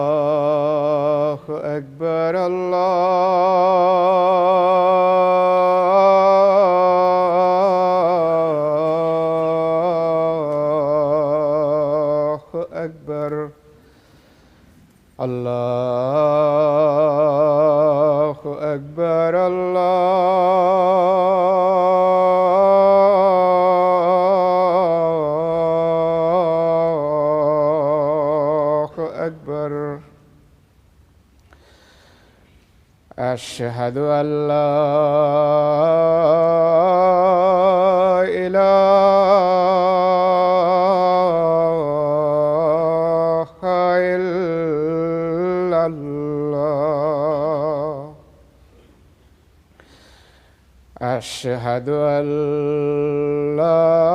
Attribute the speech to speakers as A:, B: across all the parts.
A: الله أكبر الله أكبر الله أكبر أشهد أن لا إله إلا الله أشهد أن لا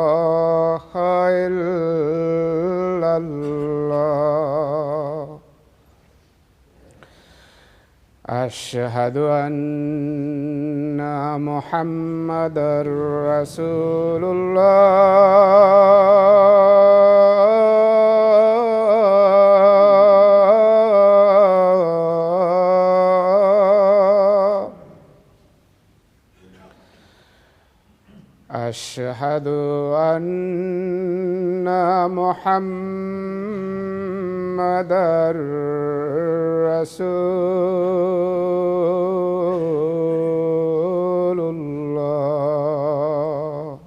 A: إله إلا الله أشهد أن محمدًا رسول الله أشهد أن محمدًا رسول الله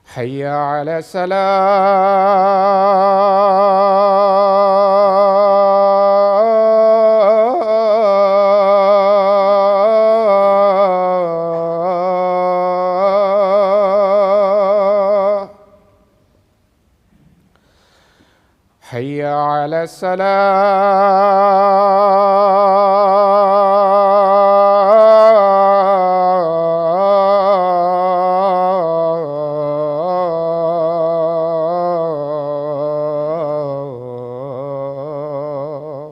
A: حي على الصلاة حي على الصلاة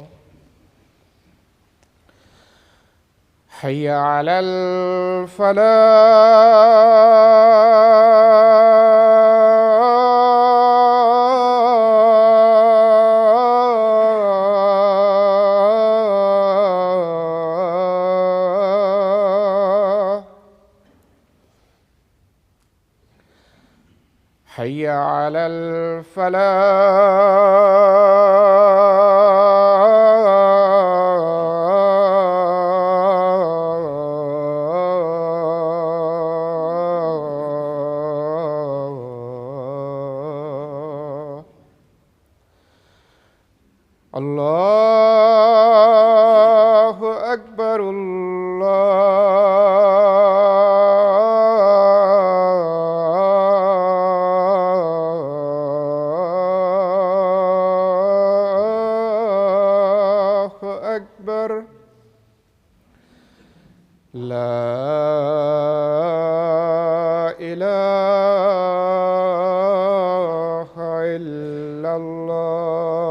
A: حي على الفلاح حي على الفلاح الله أكبر الله أكبر لا إله إلا الله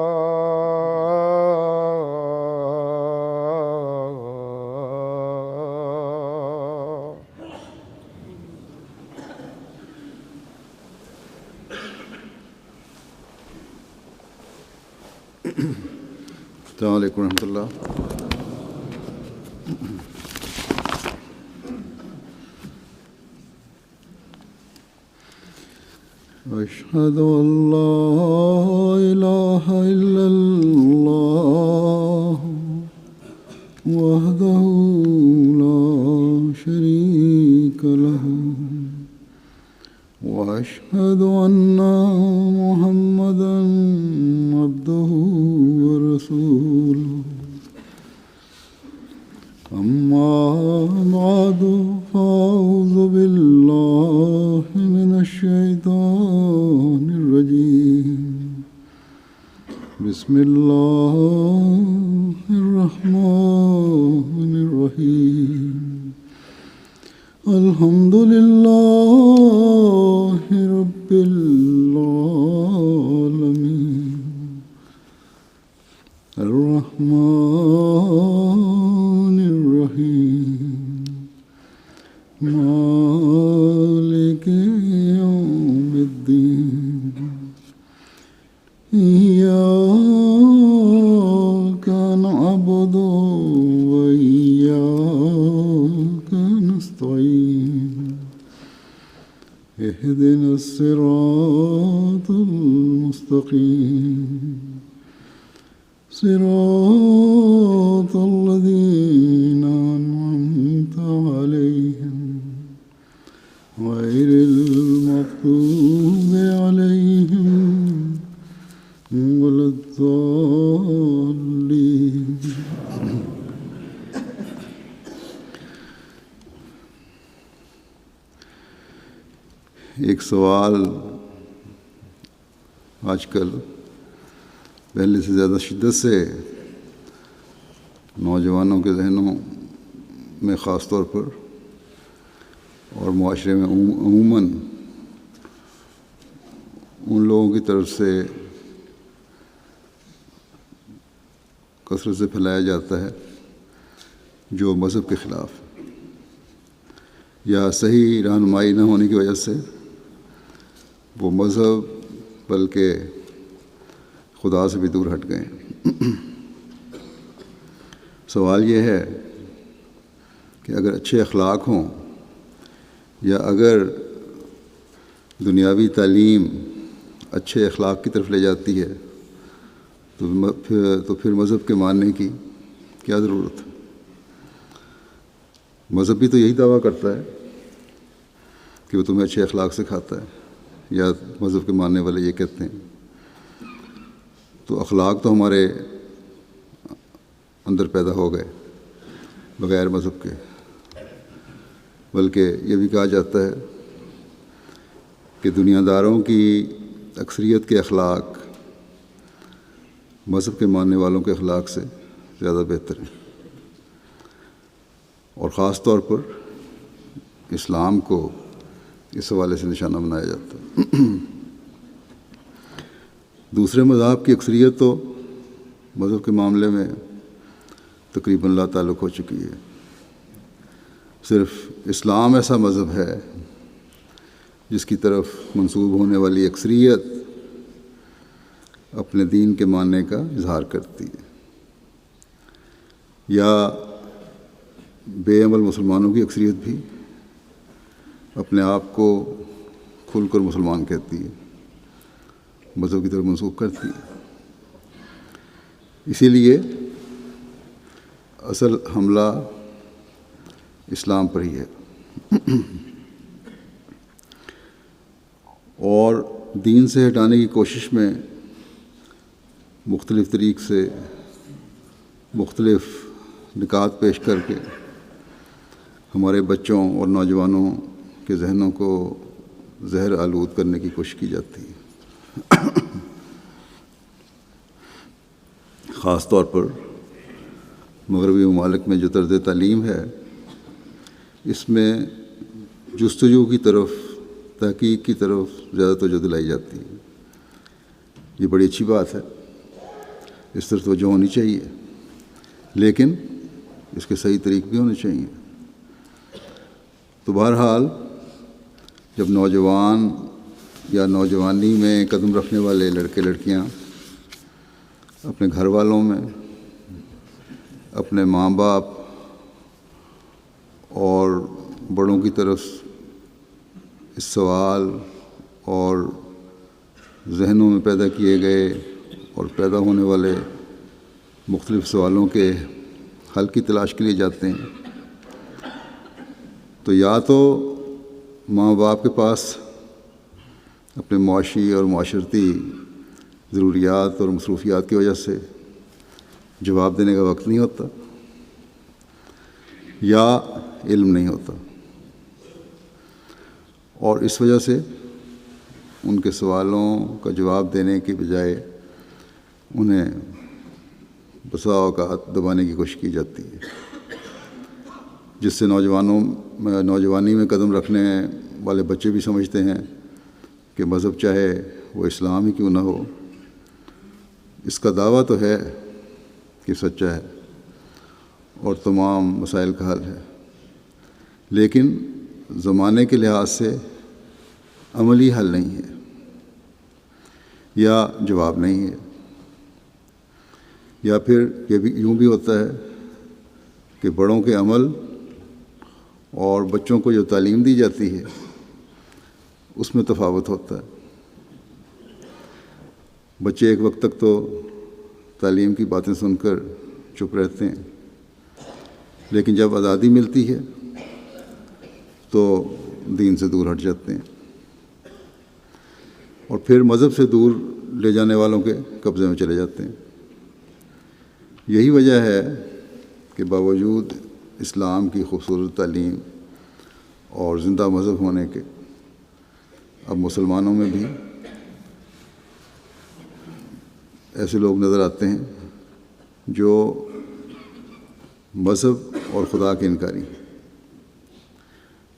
B: السلام عليكم ورحمة الله. أشهد أن لا إله إلا الله وحده لا شريك له وأشهد أن محمدًا عبده ورسوله أما بعد فأعوذ بالله من الشيطان الرجيم بسم الله الرحمن الرحيم الحمد لله رب العالمين الرحمن الرحيم مالك يوم الدين إياك نعبد وإياك نستعين اهدنا الصراط المستقيم صراط الذين أنعمت عليهم غير المغضوب عليهم ولا الضالين. ایک سوال آج کل پہلے سے زیادہ شدت سے نوجوانوں کے ذہنوں میں خاص طور پر اور معاشرے میں عموماً ان لوگوں کی طرف سے کثرت سے پھیلایا جاتا ہے جو مذہب کے خلاف یا صحیح رہنمائی نہ ہونے کی وجہ سے وہ مذہب بلکہ خدا سے بھی دور ہٹ گئے ہیں. سوال یہ ہے کہ اگر اچھے اخلاق ہوں یا اگر دنیاوی تعلیم اچھے اخلاق کی طرف لے جاتی ہے تو پھر مذہب کے ماننے کی کیا ضرورت ہے؟ مذہب بھی تو یہی دعویٰ کرتا ہے کہ وہ تمہیں اچھے اخلاق سکھاتا ہے، یا مذہب کے ماننے والے یہ کہتے ہیں. تو اخلاق تو ہمارے اندر پیدا ہو گئے بغیر مذہب کے، بلکہ یہ بھی کہا جاتا ہے کہ دنیا داروں کی اکثریت کے اخلاق مذہب کے ماننے والوں کے اخلاق سے زیادہ بہتر ہیں، اور خاص طور پر اسلام کو اس حوالے سے نشانہ بنایا جاتا ہے. دوسرے مذاہب کی اکثریت تو مذہب کے معاملے میں تقریباً لا تعلق ہو چکی ہے. صرف اسلام ایسا مذہب ہے جس کی طرف منسوب ہونے والی اکثریت اپنے دین کے ماننے کا اظہار کرتی ہے، یا بے عمل مسلمانوں کی اکثریت بھی اپنے آپ کو کھل کر مسلمان کہتی ہے، مذہب کی طرف منسوب کرتی ہے. اسی لیے اصل حملہ اسلام پر ہی ہے، اور دین سے ہٹانے کی کوشش میں مختلف طریق سے مختلف نکات پیش کر کے ہمارے بچوں اور نوجوانوں کے ذہنوں کو زہر آلود کرنے کی کوشش کی جاتی ہے. خاص طور پر مغربی ممالک میں جو طرز تعلیم ہے، اس میں جستجو کی طرف، تحقیق کی طرف زیادہ توجہ دلائی جاتی ہے. یہ بڑی اچھی بات ہے، اس طرف توجہ ہونی چاہیے، لیکن اس کے صحیح طریق بھی ہونے چاہیے. تو بہرحال جب نوجوان یا نوجوانی میں قدم رکھنے والے لڑکے لڑکیاں اپنے گھر والوں میں، اپنے ماں باپ اور بڑوں کی طرف اس سوال اور ذہنوں میں پیدا کیے گئے اور پیدا ہونے والے مختلف سوالوں کے حل کی تلاش کے لیے جاتے ہیں، تو یا تو ماں باپ کے پاس اپنے معاشی اور معاشرتی ضروریات اور مصروفیات کی وجہ سے جواب دینے کا وقت نہیں ہوتا، یا علم نہیں ہوتا، اور اس وجہ سے ان کے سوالوں کا جواب دینے کے بجائے انہیں بسا اوقات دبانے کی کوشش کی جاتی ہے، جس سے نوجوانی میں قدم رکھنے والے بچے بھی سمجھتے ہیں کہ مذہب چاہے وہ اسلام ہی کیوں نہ ہو، اس کا دعویٰ تو ہے کہ سچا ہے اور تمام مسائل کا حل ہے، لیکن زمانے کے لحاظ سے عملی حل نہیں ہے یا جواب نہیں ہے، یا پھر یہ بھی یوں بھی ہوتا ہے کہ بڑوں کے عمل اور بچوں کو جو تعلیم دی جاتی ہے اس میں تفاوت ہوتا ہے۔ بچے ایک وقت تک تو تعلیم کی باتیں سن کر چپ رہتے ہیں، لیکن جب آزادی ملتی ہے تو دین سے دور ہٹ جاتے ہیں اور پھر مذہب سے دور لے جانے والوں کے قبضے میں چلے جاتے ہیں۔ یہی وجہ ہے کہ باوجود اسلام کی خوبصورت تعلیم اور زندہ مذہب ہونے کے اب مسلمانوں میں بھی ایسے لوگ نظر آتے ہیں جو مذہب اور خدا کے انکاری ہیں۔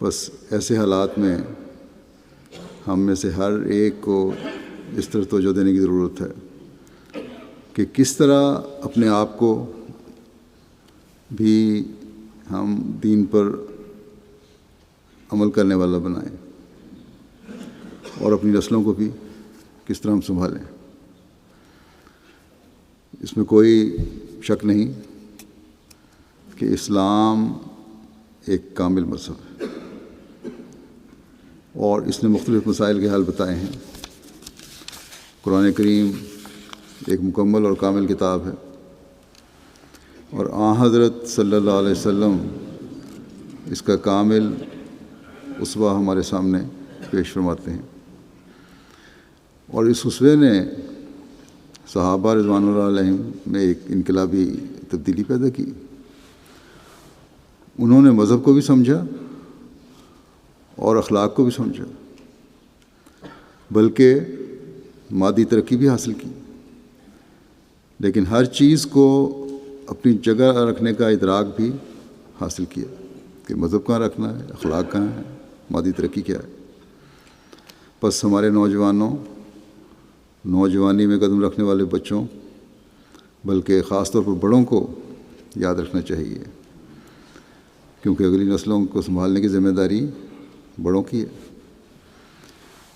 B: بس ایسے حالات میں ہم میں سے ہر ایک کو اس طرح توجہ دینے کی ضرورت ہے کہ کس طرح اپنے آپ کو بھی ہم دین پر عمل کرنے والا بنائیں اور اپنی نسلوں کو بھی کس طرح ہم سنبھالیں۔ اس میں کوئی شک نہیں کہ اسلام ایک کامل مذہب ہے اور اس نے مختلف مسائل کے حل بتائے ہیں۔ قرآن کریم ایک مکمل اور کامل کتاب ہے اور حضرت صلی اللہ علیہ وسلم اس کا کامل اسوہ ہمارے سامنے پیش فرماتے ہیں، اور اس اسوے نے صحابہ رضوان اللہ علیہم میں ایک انقلابی تبدیلی پیدا کی۔ انہوں نے مذہب کو بھی سمجھا اور اخلاق کو بھی سمجھا، بلکہ مادی ترقی بھی حاصل کی، لیکن ہر چیز کو اپنی جگہ رکھنے کا ادراک بھی حاصل کیا کہ مذہب کہاں رکھنا ہے، اخلاق کہاں ہے، مادی ترقی کیا ہے۔ بس ہمارے نوجوانی میں قدم رکھنے والے بچوں، بلکہ خاص طور پر بڑوں کو یاد رکھنا چاہیے، کیونکہ اگلی نسلوں کو سنبھالنے کی ذمہ داری بڑوں کی ہے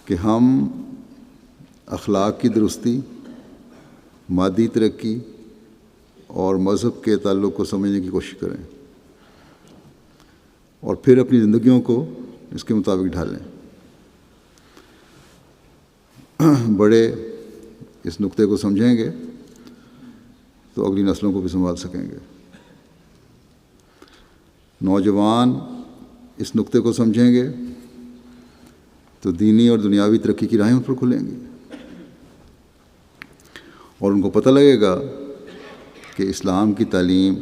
B: کہ ہم اخلاق کی درستی، مادی ترقی اور مذہب کے تعلق کو سمجھنے کی کوشش کریں اور پھر اپنی زندگیوں کو اس کے مطابق ڈھالیں۔ بڑے اس نقطے کو سمجھیں گے تو اگلی نسلوں کو بھی سنبھال سکیں گے، نوجوان اس نقطے کو سمجھیں گے تو دینی اور دنیاوی ترقی کی راہیں ان پر کھلیں گی اور ان کو پتہ لگے گا کہ اسلام کی تعلیم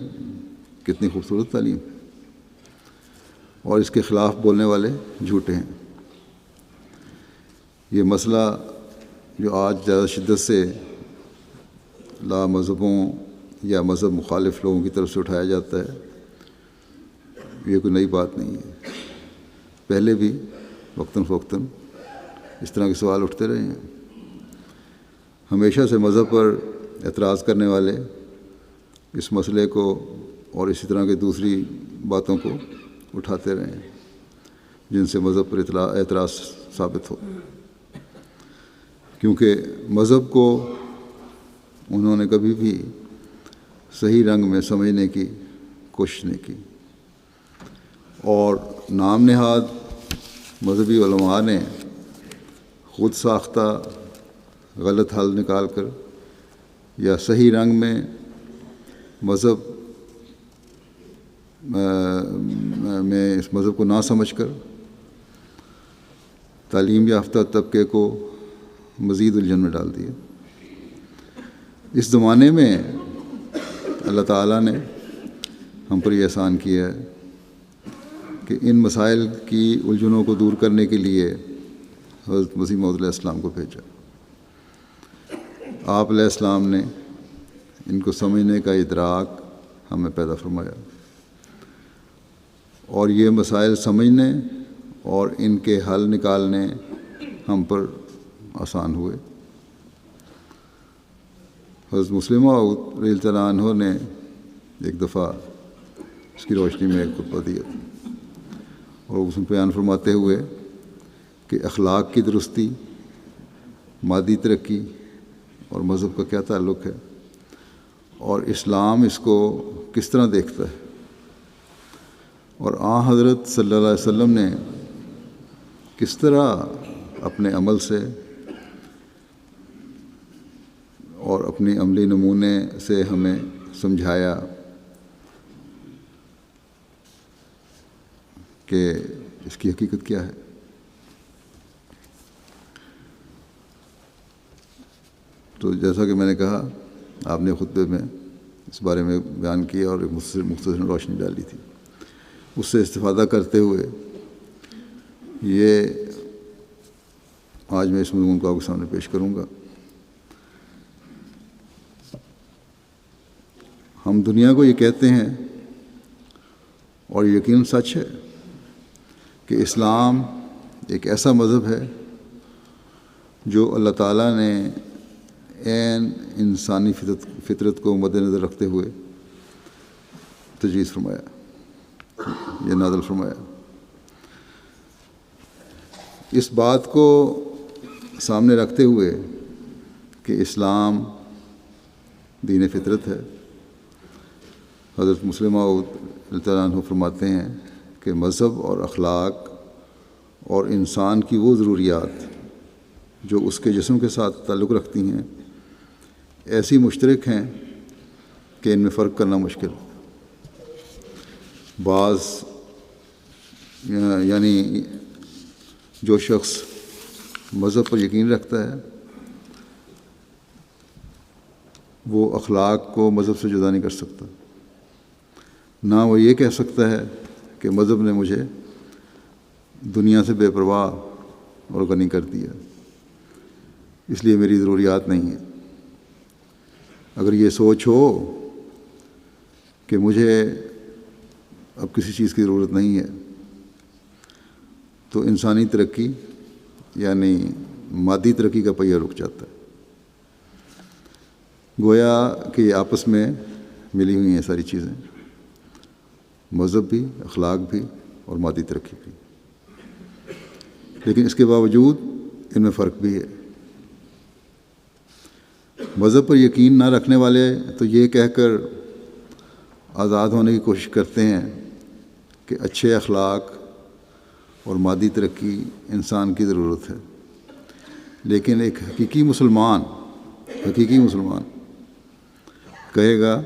B: کتنی خوبصورت تعلیم ہے اور اس کے خلاف بولنے والے جھوٹے ہیں۔ یہ مسئلہ جو آج زیادہ شدت سے لا مذہبوں یا مذہب مخالف لوگوں کی طرف سے اٹھایا جاتا ہے، یہ کوئی نئی بات نہیں ہے، پہلے بھی وقتاً فوقتاً اس طرح کے سوال اٹھتے رہے ہیں۔ ہمیشہ سے مذہب پر اعتراض کرنے والے اس مسئلے کو اور اسی طرح کے دوسری باتوں کو اٹھاتے رہے ہیں جن سے مذہب پر اعتراض ثابت ہو، کیونکہ مذہب کو انہوں نے کبھی بھی صحیح رنگ میں سمجھنے کی کوشش نہیں کی، اور نام نہاد مذہبی علماء نے خود ساختہ غلط حل نکال کر یا صحیح رنگ میں مذہب میں اس مذہب کو نہ سمجھ کر تعلیم یافتہ طبقے کو مزید الجھن میں ڈال دیا۔ اس زمانے میں اللہ تعالیٰ نے ہم پر یہ احسان کیا ہے کہ ان مسائل کی الجھنوں کو دور کرنے کے لیے حضرت مسیح موعود علیہ السلام کو بھیجا۔ آپ علیہ السلام نے ان کو سمجھنے کا ادراک ہمیں پیدا فرمایا، اور یہ مسائل سمجھنے اور ان کے حل نکالنے ہم پر آسان ہوئے۔ حضرت مسلم موعود رضی اللہ عنہ نے ایک دفعہ اس کی روشنی میں ایک خطبہ دیا، اور اس میں بیان فرماتے ہوئے کہ اخلاق کی درستی، مادی ترقی اور مذہب کا کیا تعلق ہے، اور اسلام اس کو کس طرح دیکھتا ہے، اور حضرت صلی اللہ علیہ وسلم نے کس طرح اپنے عمل سے اور اپنی عملی نمونے سے ہمیں سمجھایا کہ اس کی حقیقت کیا ہے۔ تو جیسا کہ میں نے کہا، آپ نے خطبے میں اس بارے میں بیان کیا اور ایک مختصر روشنی ڈالی تھی۔ اس سے استفادہ کرتے ہوئے یہ آج میں اس مضمون کو آپ کے سامنے پیش کروں گا۔ ہم دنیا کو یہ کہتے ہیں، اور یقیناً سچ ہے، کہ اسلام ایک ایسا مذہب ہے جو اللہ تعالیٰ نے عین انسانی فطرت کو مد نظر رکھتے ہوئے تجویز فرمایا، یہ نازل فرمایا۔ اس بات کو سامنے رکھتے ہوئے کہ اسلام دین فطرت ہے، حضرت مسلم موعود رضی اللہ عنہ فرماتے ہیں کہ مذہب اور اخلاق اور انسان کی وہ ضروریات جو اس کے جسم کے ساتھ تعلق رکھتی ہیں ایسی مشترک ہیں کہ ان میں فرق کرنا مشکل۔ بعض یعنی جو شخص مذہب پر یقین رکھتا ہے وہ اخلاق کو مذہب سے جدا نہیں کر سکتا، نہ وہ یہ کہہ سکتا ہے کہ مذہب نے مجھے دنیا سے بے پرواہ اور غنی کر دیا، اس لیے میری ضروریات نہیں ہیں۔ اگر یہ سوچ ہو کہ مجھے اب کسی چیز کی ضرورت نہیں ہے، تو انسانی ترقی یعنی مادی ترقی کا پہیہ رک جاتا ہے۔ گویا کہ یہ آپس میں ملی ہوئی ہیں ساری چیزیں، مذہب بھی، اخلاق بھی اور مادی ترقی بھی، لیکن اس کے باوجود ان میں فرق بھی ہے۔ مذہب پر یقین نہ رکھنے والے تو یہ کہہ کر آزاد ہونے کی کوشش کرتے ہیں کہ اچھے اخلاق اور مادی ترقی انسان کی ضرورت ہے، لیکن ایک حقیقی مسلمان کہے گا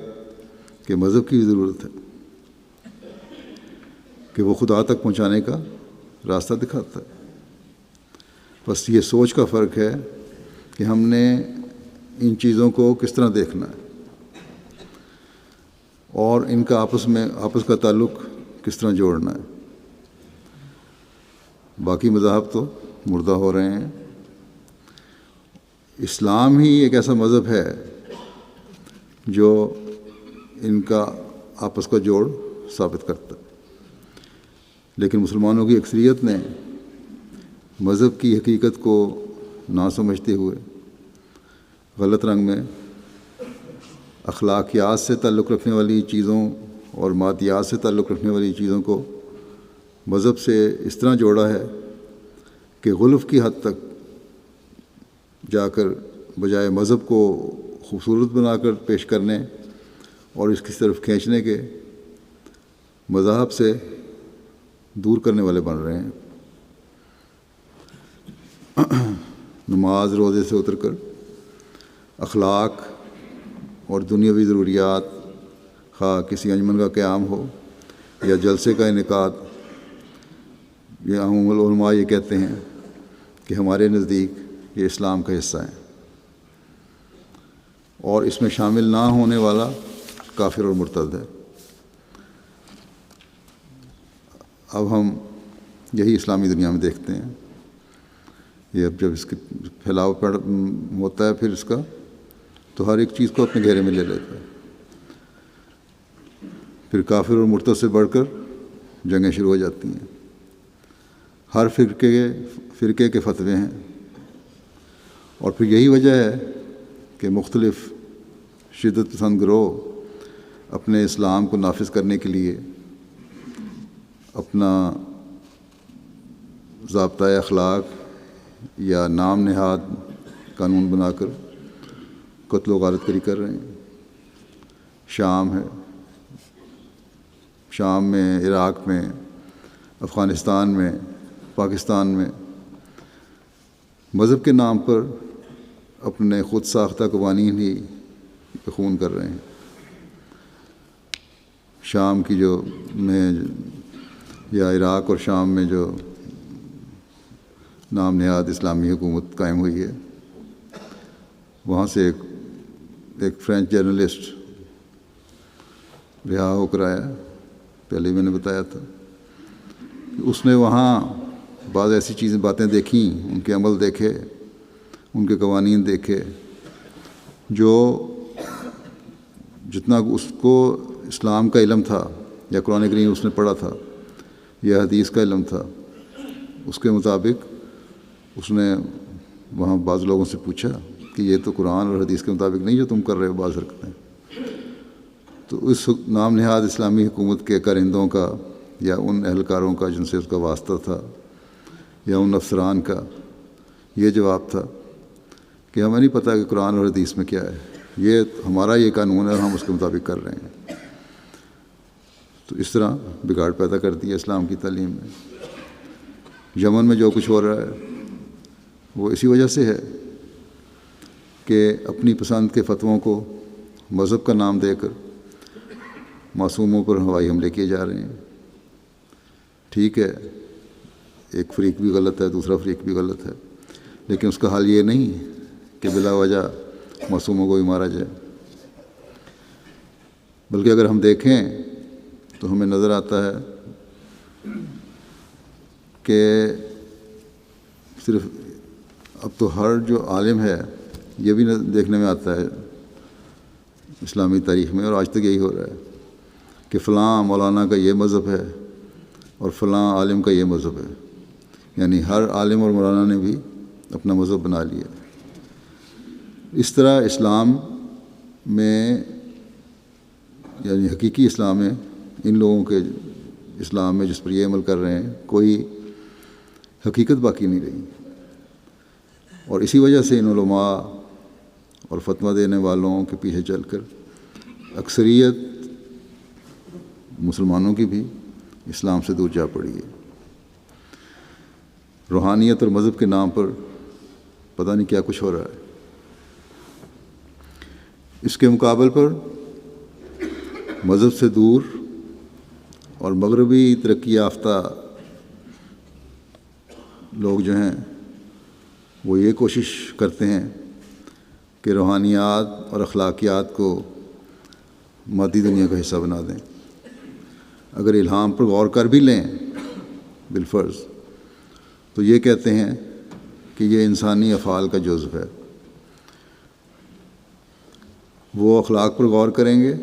B: کہ مذہب کی بھی ضرورت ہے، کہ وہ خدا تک پہنچانے کا راستہ دکھاتا ہے۔ بس یہ سوچ کا فرق ہے کہ ہم نے ان چیزوں کو کس طرح دیکھنا ہے اور ان کا آپس کا تعلق کس طرح جوڑنا ہے۔ باقی مذاہب تو مردہ ہو رہے ہیں، اسلام ہی ایک ایسا مذہب ہے جو ان کا آپس کا جوڑ ثابت کرتا ہے۔ لیکن مسلمانوں کی اکثریت نے مذہب کی حقیقت کو نہ سمجھتے ہوئے غلط رنگ میں اخلاقیات سے تعلق رکھنے والی چیزوں اور مادیات سے تعلق رکھنے والی چیزوں کو مذہب سے اس طرح جوڑا ہے کہ غلف کی حد تک جا کر بجائے مذہب کو خوبصورت بنا کر پیش کرنے اور اس کی طرف کھینچنے کے، مذاہب سے دور کرنے والے بن رہے ہیں۔ نماز روزے سے اتر کر اخلاق اور دنیاوی ضروریات، خواہ کسی انجمن کا قیام ہو یا جلسے کا انعقاد، یہ عموم العلماء یہ کہتے ہیں کہ ہمارے نزدیک یہ اسلام کا حصہ ہیں، اور اس میں شامل نہ ہونے والا کافر اور مرتد ہے۔ اب ہم یہی اسلامی دنیا میں دیکھتے ہیں۔ یہ اب جب اس کے پھیلاؤ ہوتا ہے پھر اس کا، تو ہر ایک چیز کو اپنے گھیرے میں لے لیتا ہے۔ پھر کافر اور مرتد سے بڑھ کر جنگیں شروع ہو جاتی ہیں، ہر فرقے کے فتوے ہیں، اور پھر یہی وجہ ہے کہ مختلف شدت پسند گروہ اپنے اسلام کو نافذ کرنے کے لیے اپنا ضابطۂ اخلاق یا نام نہاد قانون بنا کر قتل و غارت گری کر رہے ہیں۔ شام ہے، شام میں، عراق میں، افغانستان میں، پاکستان میں مذہب کے نام پر اپنے خود ساختہ قوانین ہی خون کر رہے ہیں۔ شام کی یا عراق اور شام میں جو نام نہاد اسلامی حکومت قائم ہوئی ہے، وہاں سے ایک فرینچ جرنلسٹ رہا ہو کر آیا، پہلے میں نے بتایا تھا کہ اس نے وہاں بعض ایسی باتیں دیکھیں، ان کے عمل دیکھے، ان کے قوانین دیکھے، جو جتنا اس کو اسلام کا علم تھا یا قرآن کریم اس نے پڑھا تھا یا حدیث کا علم تھا، اس کے مطابق اس نے وہاں بعض لوگوں سے پوچھا کہ یہ تو قرآن اور حدیث کے مطابق نہیں جو تم کر رہے ہو بعض حرکتیں۔ تو اس نام نہاد اسلامی حکومت کے کارندوں کا یا ان اہلکاروں کا جن سے اس کا واسطہ تھا یا ان افسران کا یہ جواب تھا کہ ہمیں نہیں پتہ کہ قرآن اور حدیث میں کیا ہے، یہ ہمارا یہ قانون ہے اور ہم اس کے مطابق کر رہے ہیں۔ تو اس طرح بگاڑ پیدا کر دیا اسلام کی تعلیم میں۔ یمن میں جو کچھ ہو رہا ہے وہ اسی وجہ سے ہے کہ اپنی پسند کے فتووں کو مذہب کا نام دے کر معصوموں پر ہوائی حملے کیے جا رہے ہیں۔ ٹھیک ہے، ایک فریق بھی غلط ہے، دوسرا فریق بھی غلط ہے، لیکن اس کا حل یہ نہیں کہ بلا وجہ معصوموں کو بھی مارا جائے، بلکہ اگر ہم دیکھیں تو ہمیں نظر آتا ہے کہ صرف اب تو ہر جو عالم ہے، یہ بھی دیکھنے میں آتا ہے اسلامی تاریخ میں، اور آج تک یہی ہو رہا ہے کہ فلاں مولانا کا یہ مذہب ہے اور فلاں عالم کا یہ مذہب ہے، یعنی ہر عالم اور مولانا نے بھی اپنا مذہب بنا لیا۔ اس طرح اسلام میں، یعنی حقیقی اسلام میں، ان لوگوں کے اسلام میں جس پر یہ عمل کر رہے ہیں، کوئی حقیقت باقی نہیں رہی، اور اسی وجہ سے ان علماء اور فتویٰ دینے والوں کے پیچھے چل کر اکثریت مسلمانوں کی بھی اسلام سے دور جا پڑی ہے۔ روحانیت اور مذہب کے نام پر پتہ نہیں کیا کچھ ہو رہا ہے۔ اس کے مقابل پر مذہب سے دور اور مغربی ترقی یافتہ لوگ جو ہیں وہ یہ کوشش کرتے ہیں کہ روحانیات اور اخلاقیات کو مادی دنیا کا حصہ بنا دیں۔ اگر الہام پر غور کر بھی لیں بالفرض، تو یہ کہتے ہیں کہ یہ انسانی افعال کا جزو ہے۔ وہ اخلاق پر غور کریں گے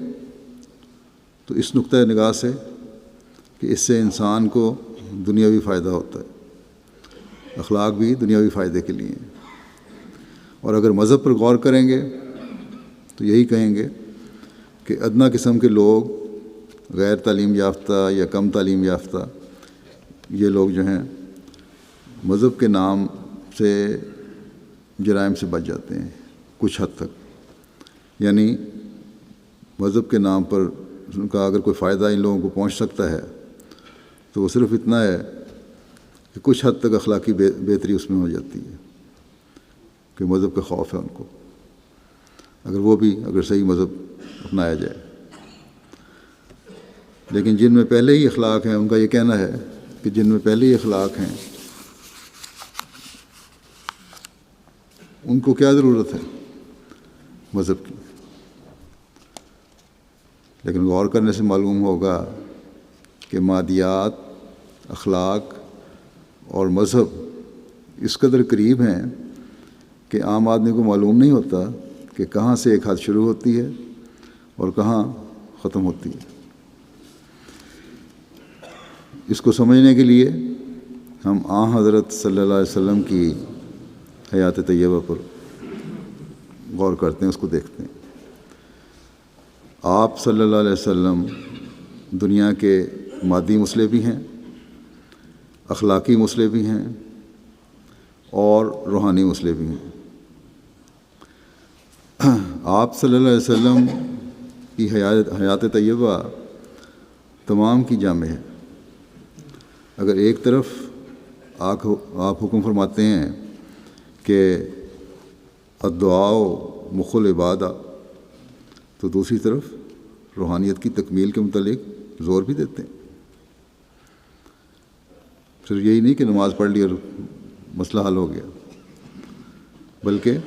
B: تو اس نقطۂ نگاہ سے کہ اس سے انسان کو دنیاوی فائدہ ہوتا ہے، اخلاق بھی دنیاوی فائدے کے لیے ہیں۔ اور اگر مذہب پر غور کریں گے تو یہی کہیں گے کہ ادنا قسم کے لوگ، غیر تعلیم یافتہ یا کم تعلیم یافتہ، یہ لوگ جو ہیں مذہب کے نام سے جرائم سے بچ جاتے ہیں کچھ حد تک۔ یعنی مذہب کے نام پر ان کا اگر کوئی فائدہ ان لوگوں کو پہنچ سکتا ہے تو وہ صرف اتنا ہے کہ کچھ حد تک اخلاقی بہتری اس میں ہو جاتی ہے کہ مذہب کا خوف ہے ان کو، اگر صحیح مذہب اپنایا جائے۔ لیکن جن میں پہلے ہی اخلاق ہیں، ان کا یہ کہنا ہے کہ جن میں پہلے ہی اخلاق ہیں ان کو کیا ضرورت ہے مذہب کی۔ لیکن غور کرنے سے معلوم ہوگا کہ مادیات، اخلاق اور مذہب اس قدر قریب ہیں کہ عام آدمی کو معلوم نہیں ہوتا کہ کہاں سے ایک حد شروع ہوتی ہے اور کہاں ختم ہوتی ہے۔ اس کو سمجھنے کے لیے ہم حضرت صلی اللہ علیہ وسلم کی حیات طیبہ پر غور کرتے ہیں، اس کو دیکھتے ہیں۔ آپ صلی اللہ علیہ وسلم دنیا کے مادی مسئلے بھی ہیں، اخلاقی مسئلے بھی ہیں اور روحانی مسئلے بھی ہیں۔ آپ صلی اللہ علیہ وسلم کی حیات طیبہ تمام کی جامع ہے۔ اگر ایک طرف آپ حکم فرماتے ہیں کہ الدعاء مخ العبادہ، تو دوسری طرف روحانیت کی تکمیل کے متعلق زور بھی دیتے ہیں۔ پھر یہی نہیں کہ نماز پڑھ لی اور مسئلہ حل ہو گیا، بلکہ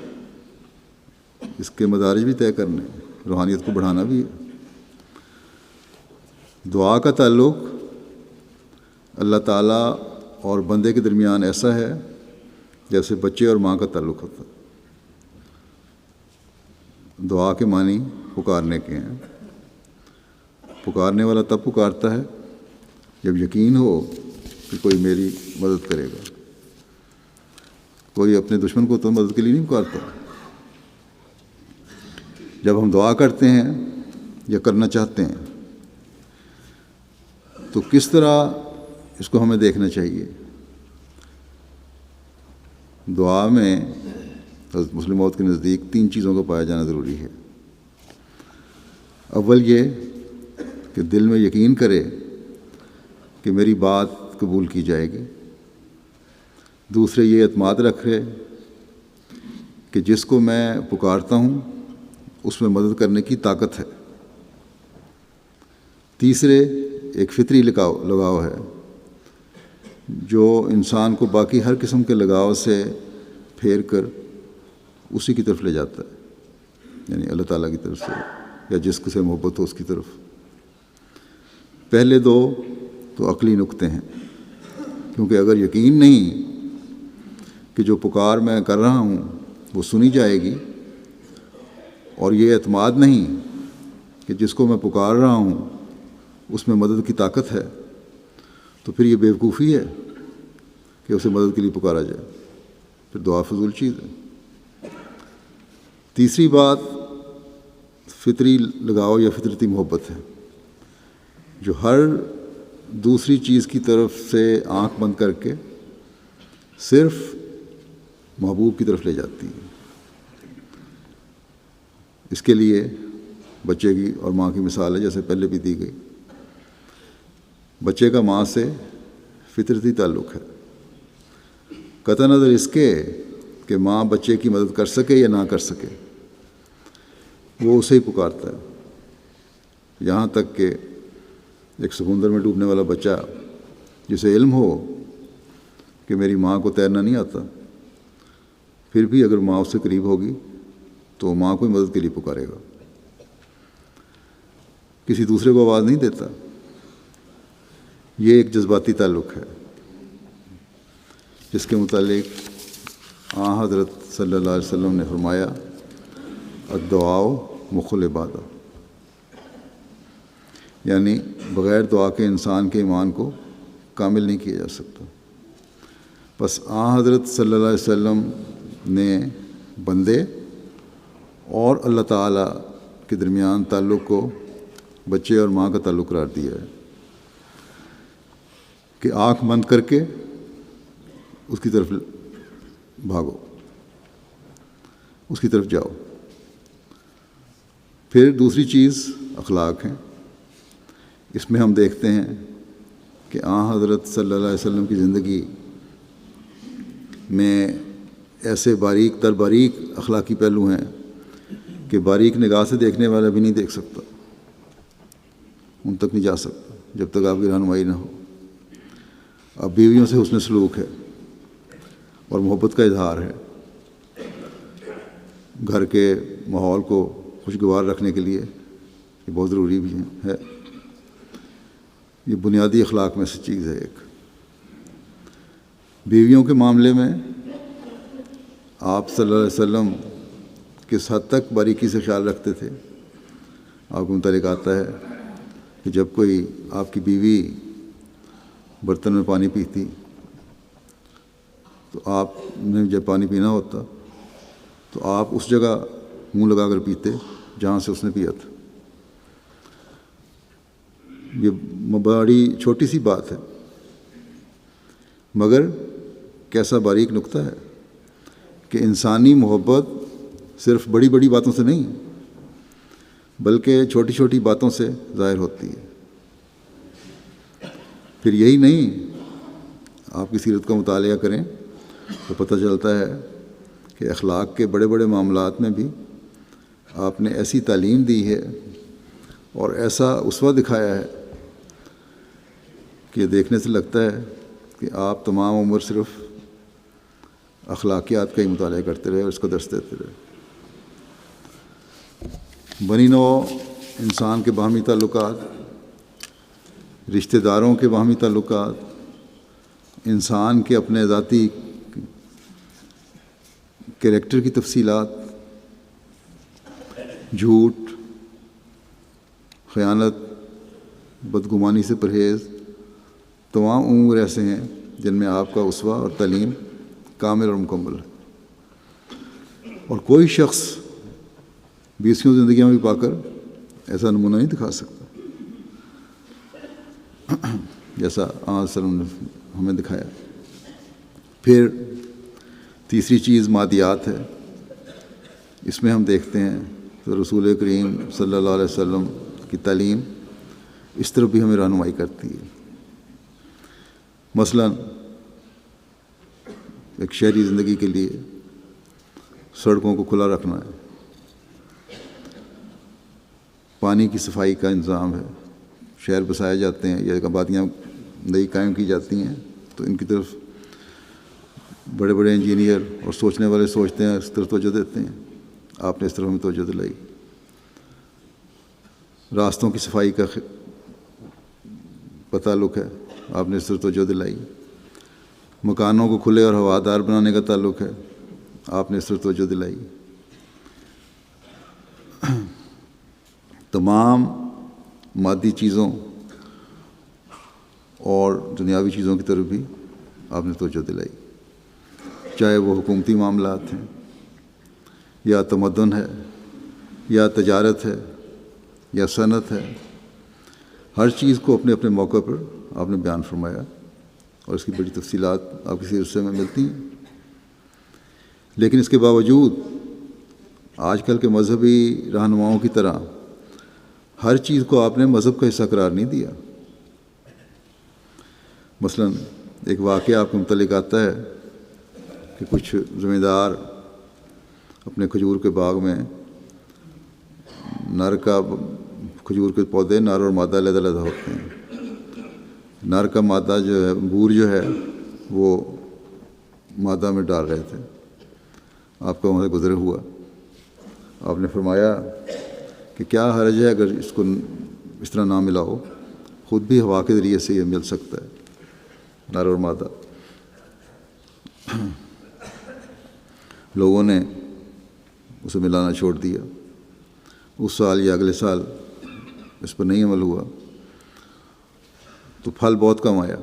B: اس کے مدارج بھی طے کرنے، روحانیت کو بڑھانا بھی ہے۔ دعا کا تعلق اللہ تعالیٰ اور بندے کے درمیان ایسا ہے جیسے بچے اور ماں کا تعلق ہوتا ہے۔ دعا کے معنی پکارنے کے ہیں۔ پکارنے والا تب پکارتا ہے جب یقین ہو کہ کوئی میری مدد کرے گا۔ کوئی اپنے دشمن کو تو مدد کے لیے نہیں پکارتا۔ جب ہم دعا کرتے ہیں یا کرنا چاہتے ہیں تو کس طرح اس کو ہمیں دیکھنا چاہیے۔ دعا میں حضرت مسلم موعود کے نزدیک 3 چیزوں کا پایا جانا ضروری ہے۔ اول یہ کہ دل میں یقین کرے کہ میری بات قبول کی جائے گی۔ دوسرے یہ اعتماد رکھے کہ جس کو میں پکارتا ہوں اس میں مدد کرنے کی طاقت ہے۔ تیسرے ایک فطری لگاؤ ہے جو انسان کو باقی ہر قسم کے لگاؤ سے پھیر کر اسی کی طرف لے جاتا ہے، یعنی اللہ تعالیٰ کی طرف سے یا جس سے محبت ہو اس کی طرف۔ پہلے 2 تو عقلی نکتے ہیں، کیونکہ اگر یقین نہیں کہ جو پکار میں کر رہا ہوں وہ سنی جائے گی، اور یہ اعتماد نہیں کہ جس کو میں پکار رہا ہوں اس میں مدد کی طاقت ہے، تو پھر یہ بیوقوفی ہے کہ اسے مدد کے لیے پکارا جائے، پھر دعا فضول چیز ہے۔ تیسری بات فطری لگاؤ یا فطرتی محبت ہے، جو ہر دوسری چیز کی طرف سے آنکھ بند کر کے صرف محبوب کی طرف لے جاتی ہے۔ اس کے لیے بچے کی اور ماں کی مثال ہے، جیسے پہلے بھی دی گئی۔ بچے کا ماں سے فطرتی تعلق ہے، قطع نظر اس کے کہ ماں بچے کی مدد کر سکے یا نہ کر سکے، وہ اسے ہی پکارتا ہے۔ یہاں تک کہ ایک سمندر میں ڈوبنے والا بچہ جسے علم ہو کہ میری ماں کو تیرنا نہیں آتا، پھر بھی اگر ماں اس سے قریب ہوگی تو ماں کو ہی مدد کے لیے پکارے گا، کسی دوسرے کو آواز نہیں دیتا۔ یہ ایک جذباتی تعلق ہے جس کے متعلق حضرت صلی اللہ علیہ وسلم نے فرمایا الدعاء مخ العبادہ، یعنی بغیر دعا کے انسان کے ایمان کو کامل نہیں کیا جا سکتا۔ بس حضرت صلی اللہ علیہ وسلم نے بندے اور اللہ تعالیٰ کے درمیان تعلق کو بچے اور ماں کا تعلق قرار دیا ہے کہ آنکھ بند کر کے اس کی طرف بھاگو، اس کی طرف جاؤ۔ پھر دوسری چیز اخلاق ہیں۔ اس میں ہم دیکھتے ہیں کہ حضرت صلی اللہ علیہ وسلم کی زندگی میں ایسے باریک در باریک اخلاقی پہلو ہیں کہ باریک نگاہ سے دیکھنے والا بھی نہیں دیکھ سکتا، ان تک نہیں جا سکتا جب تک آپ کی رہنمائی نہ ہو۔ اب بیویوں سے حسن سلوک ہے اور محبت کا اظہار ہے، گھر کے ماحول کو خوشگوار رکھنے کے لیے یہ بہت ضروری بھی ہے۔ یہ بنیادی اخلاق میں سے چیز ہے ایک۔ بیویوں کے معاملے میں آپ صلی اللہ علیہ وسلم کس حد تک باریکی سے خیال رکھتے تھے. آپ کو متعلق آتا ہے کہ جب کوئی آپ کی بیوی برتن میں پانی پیتی تو آپ نے جب پانی پینا ہوتا تو آپ اس جگہ منہ لگا کر پیتے جہاں سے اس نے پیا تھا. یہ بڑی چھوٹی سی بات ہے مگر کیسا باریک نقطہ ہے کہ انسانی محبت صرف بڑی بڑی باتوں سے نہیں بلکہ چھوٹی چھوٹی باتوں سے ظاہر ہوتی ہے. پھر یہی نہیں، آپ کی سیرت کا مطالعہ کریں تو پتہ چلتا ہے کہ اخلاق کے بڑے بڑے معاملات میں بھی آپ نے ایسی تعلیم دی ہے اور ایسا اسوہ دکھایا ہے کہ دیکھنے سے لگتا ہے کہ آپ تمام عمر صرف اخلاقیات کا ہی مطالعہ کرتے رہے اور اس کو درس دیتے رہے. بنی نوع انسان کے باہمی تعلقات، رشتہ داروں کے باہمی تعلقات، انسان کے اپنے ذاتی کریکٹر کی تفصیلات، جھوٹ، خیانت، بدگمانی سے پرہیز، تمام امور ایسے ہیں جن میں آپ کا اسوہ اور تعلیم کامل اور مکمل ہے. اور کوئی شخص 20 زندگیاں بھی پا کر ایسا نمونہ نہیں دکھا سکتا جیسا آن صلی اللہ علیہ وسلم نے ہمیں دکھایا. پھر تیسری چیز مادیات ہے. اس میں ہم دیکھتے ہیں کہ رسول کریم صلی اللہ علیہ وسلم کی تعلیم اس طرف بھی ہمیں رہنمائی کرتی ہے. مثلا ایک شہری زندگی کے لیے سڑکوں کو کھلا رکھنا ہے، پانی کی صفائی کا انتظام ہے. شہر بسائے جاتے ہیں یا آبادیاں نئی قائم کی جاتی ہیں تو ان کی طرف بڑے بڑے انجینئر اور سوچنے والے سوچتے ہیں، اس طرف توجہ دیتے ہیں. آپ نے اس طرف ہمیں توجہ دلائی. راستوں کی صفائی کا تعلق ہے، آپ نے اس طرف توجہ دلائی. مکانوں کو کھلے اور ہوادار بنانے کا تعلق ہے، آپ نے اس طرف توجہ دلائی. تمام مادی چیزوں اور دنیاوی چیزوں کی طرف بھی آپ نے توجہ دلائی، چاہے وہ حکومتی معاملات ہیں یا تمدن ہے یا تجارت ہے یا صنعت ہے. ہر چیز کو اپنے اپنے موقع پر آپ نے بیان فرمایا اور اس کی بڑی تفصیلات آپ کی سیرت میں ملتی ہیں. لیکن اس کے باوجود آج کل کے مذہبی رہنماؤں کی طرح ہر چیز کو آپ نے مذہب کا حصہ قرار نہیں دیا. مثلا ایک واقعہ آپ کو متعلق آتا ہے کہ کچھ ذمہ دار اپنے کھجور کے باغ میں نر کا کھجور کے پودے نر اور مادہ علیحدہ علیحدہ ہوتے ہیں. نر کا مادہ جو ہے انگور جو ہے وہ مادہ میں ڈال رہے تھے. آپ کا وہاں سے گزرے ہوا، آپ نے فرمایا کہ کیا حرج ہے اگر اس کو اس طرح نہ ملاؤ، خود بھی ہوا کے ذریعے سے یہ مل سکتا ہے نر اور مادہ. لوگوں نے اسے ملانا چھوڑ دیا. اس سال یا اگلے سال اس پر نہیں عمل ہوا تو پھل بہت کم آیا.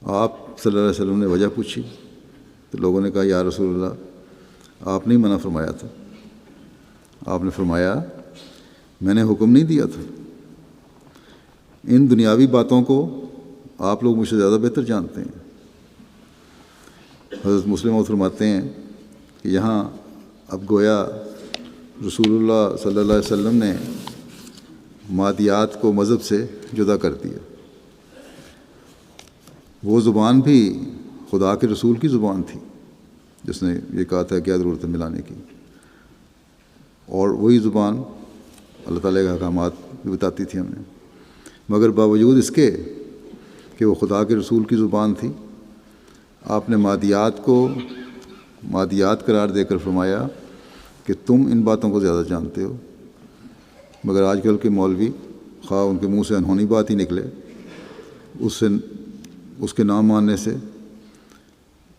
B: آپ صلی اللہ علیہ وسلم نے وجہ پوچھی تو لوگوں نے کہا یا رسول اللہ آپ نے منع فرمایا تھا. آپ نے فرمایا میں نے حکم نہیں دیا تھا. ان دنیاوی باتوں کو آپ لوگ مجھ سے زیادہ بہتر جانتے ہیں. حضرت مسلم فرماتے ہیں کہ یہاں اب گویا رسول اللہ صلی اللہ علیہ وسلم نے مادیات کو مذہب سے جدا کر دیا. وہ زبان بھی خدا کے رسول کی زبان تھی جس نے یہ کہا تھا کیا ضرورت ہے ملانے کی، اور وہی زبان اللہ تعالیٰ کے احکامات بھی بتاتی تھی ہمیں. مگر باوجود اس کے کہ وہ خدا کے رسول کی زبان تھی، آپ نے مادیات کو مادیات قرار دے کر فرمایا کہ تم ان باتوں کو زیادہ جانتے ہو. مگر آج کل کے مولوی خواہ ان کے منہ سے انہونی بات ہی نکلے، اس کے نام ماننے سے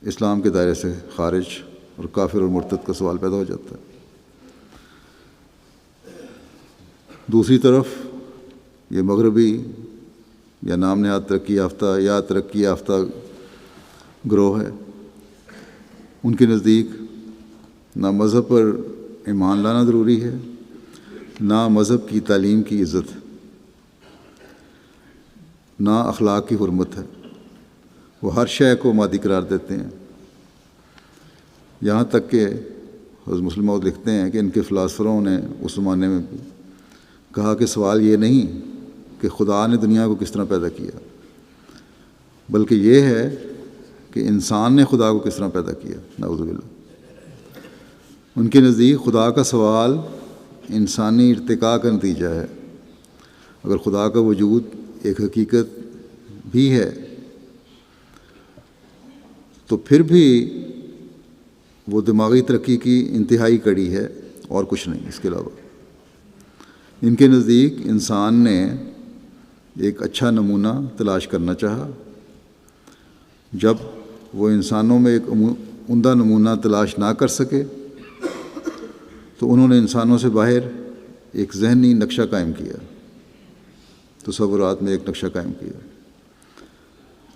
B: اسلام کے دائرے سے خارج اور کافر اور مرتد کا سوال پیدا ہو جاتا ہے۔ دوسری طرف یہ مغربی یا نام نہاد ترقی یافتہ یا ترقی یافتہ گروہ ہے، ان کے نزدیک نہ مذہب پر ایمان لانا ضروری ہے، نہ مذہب کی تعلیم کی عزت ہے، نہ اخلاق کی حرمت ہے۔ وہ ہر شے کو مادی قرار دیتے ہیں، یہاں تک کہ حضرت مسلم موعود لکھتے ہیں کہ ان کے فلاسفروں نے اس زمانے میں بھی کہا کہ سوال یہ نہیں کہ خدا نے دنیا کو کس طرح پیدا کیا، بلکہ یہ ہے کہ انسان نے خدا کو کس طرح پیدا کیا، نعوذ باللہ۔ ان کے نزدیک خدا کا سوال انسانی ارتقاء کا نتیجہ ہے۔ اگر خدا کا وجود ایک حقیقت بھی ہے تو پھر بھی وہ دماغی ترقی کی انتہائی کڑی ہے اور کچھ نہیں اس کے علاوہ۔ ان کے نزدیک انسان نے ایک اچھا نمونہ تلاش کرنا چاہا، جب وہ انسانوں میں ایک عمدہ نمونہ تلاش نہ کر سکے تو انہوں نے انسانوں سے باہر ایک ذہنی نقشہ قائم کیا، تصورات میں ایک نقشہ قائم کیا۔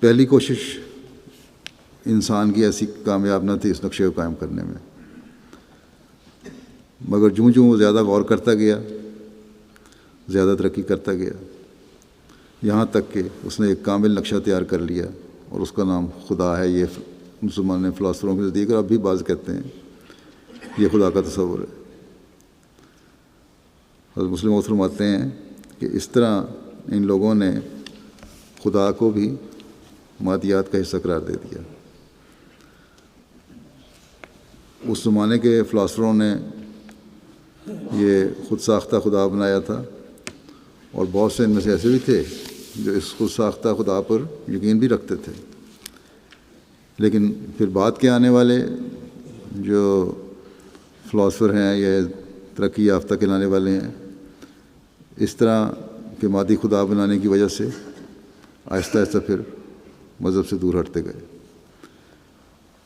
B: پہلی کوشش انسان کی ایسی کامیاب نہ تھی اس نقشے کو قائم کرنے میں، مگر جوں جوں وہ زیادہ غور کرتا گیا، زیادہ ترقی کرتا گیا، یہاں تک کہ اس نے ایک کامل نقشہ تیار کر لیا اور اس کا نام خدا ہے۔ یہ مسلمان فلاسفروں کے نزدیک، اور اب بھی بعض کہتے ہیں یہ خدا کا تصور ہے۔ حضرت مسلم موعود فرماتے ہیں کہ اس طرح ان لوگوں نے خدا کو بھی مادیات کا حصہ قرار دے دیا۔ اس زمانے کے فلاسفروں نے یہ خود ساختہ خدا بنایا تھا، اور بہت سے ان میں سے ایسے بھی تھے جو اس خود ساختہ خدا پر یقین بھی رکھتے تھے، لیکن پھر بعد کے آنے والے جو فلاسفر ہیں یا ترقی یافتہ کہلانے والے ہیں، اس طرح کے مادی خدا بنانے کی وجہ سے آہستہ آہستہ پھر مذہب سے دور ہٹتے گئے،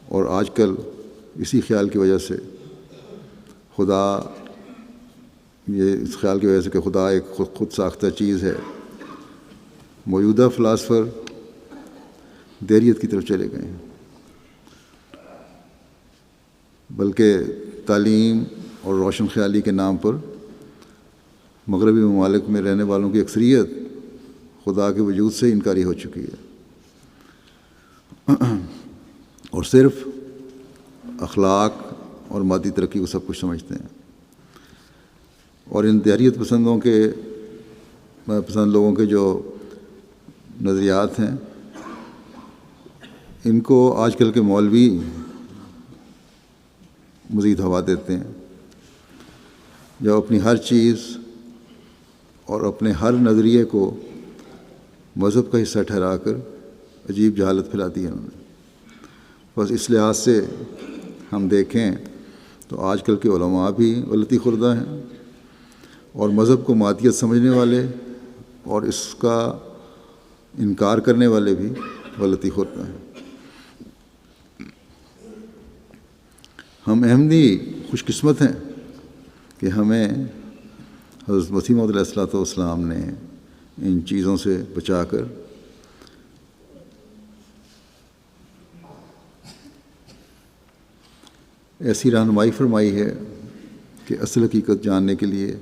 B: اور آج کل اسی خیال کی وجہ سے خدا، یہ اس خیال کی وجہ سے کہ خدا ایک خود ساختہ چیز ہے، موجودہ فلاسفر دیریت کی طرف چلے گئے ہیں، بلکہ تعلیم اور روشن خیالی کے نام پر مغربی ممالک میں رہنے والوں کی اکثریت خدا کے وجود سے انکاری ہو چکی ہے، اور صرف اخلاق اور مادی ترقی کو سب کچھ سمجھتے ہیں۔ اور ان دیریت پسند لوگوں کے جو نظریات ہیں، ان کو آج کل کے مولوی مزید ہوا دیتے ہیں، جو اپنی ہر چیز اور اپنے ہر نظریے کو مذہب کا حصہ ٹھہرا کر عجیب جہالت پھیلا دی ہے انہوں نے۔ بس اس لحاظ سے ہم دیکھیں تو آج کل کے علماء بھی غلطی خوردہ ہیں، اور مذہب کو مادیت سمجھنے والے اور اس کا انکار کرنے والے بھی غلطی خوردہ ہیں۔ ہم احمدی خوش قسمت ہیں کہ ہمیں حضرت مسیح موعود علیہ الصلوۃ والسلام نے ان چیزوں سے بچا کر ایسی رہنمائی فرمائی ہے کہ اصل حقیقت جاننے کے لیے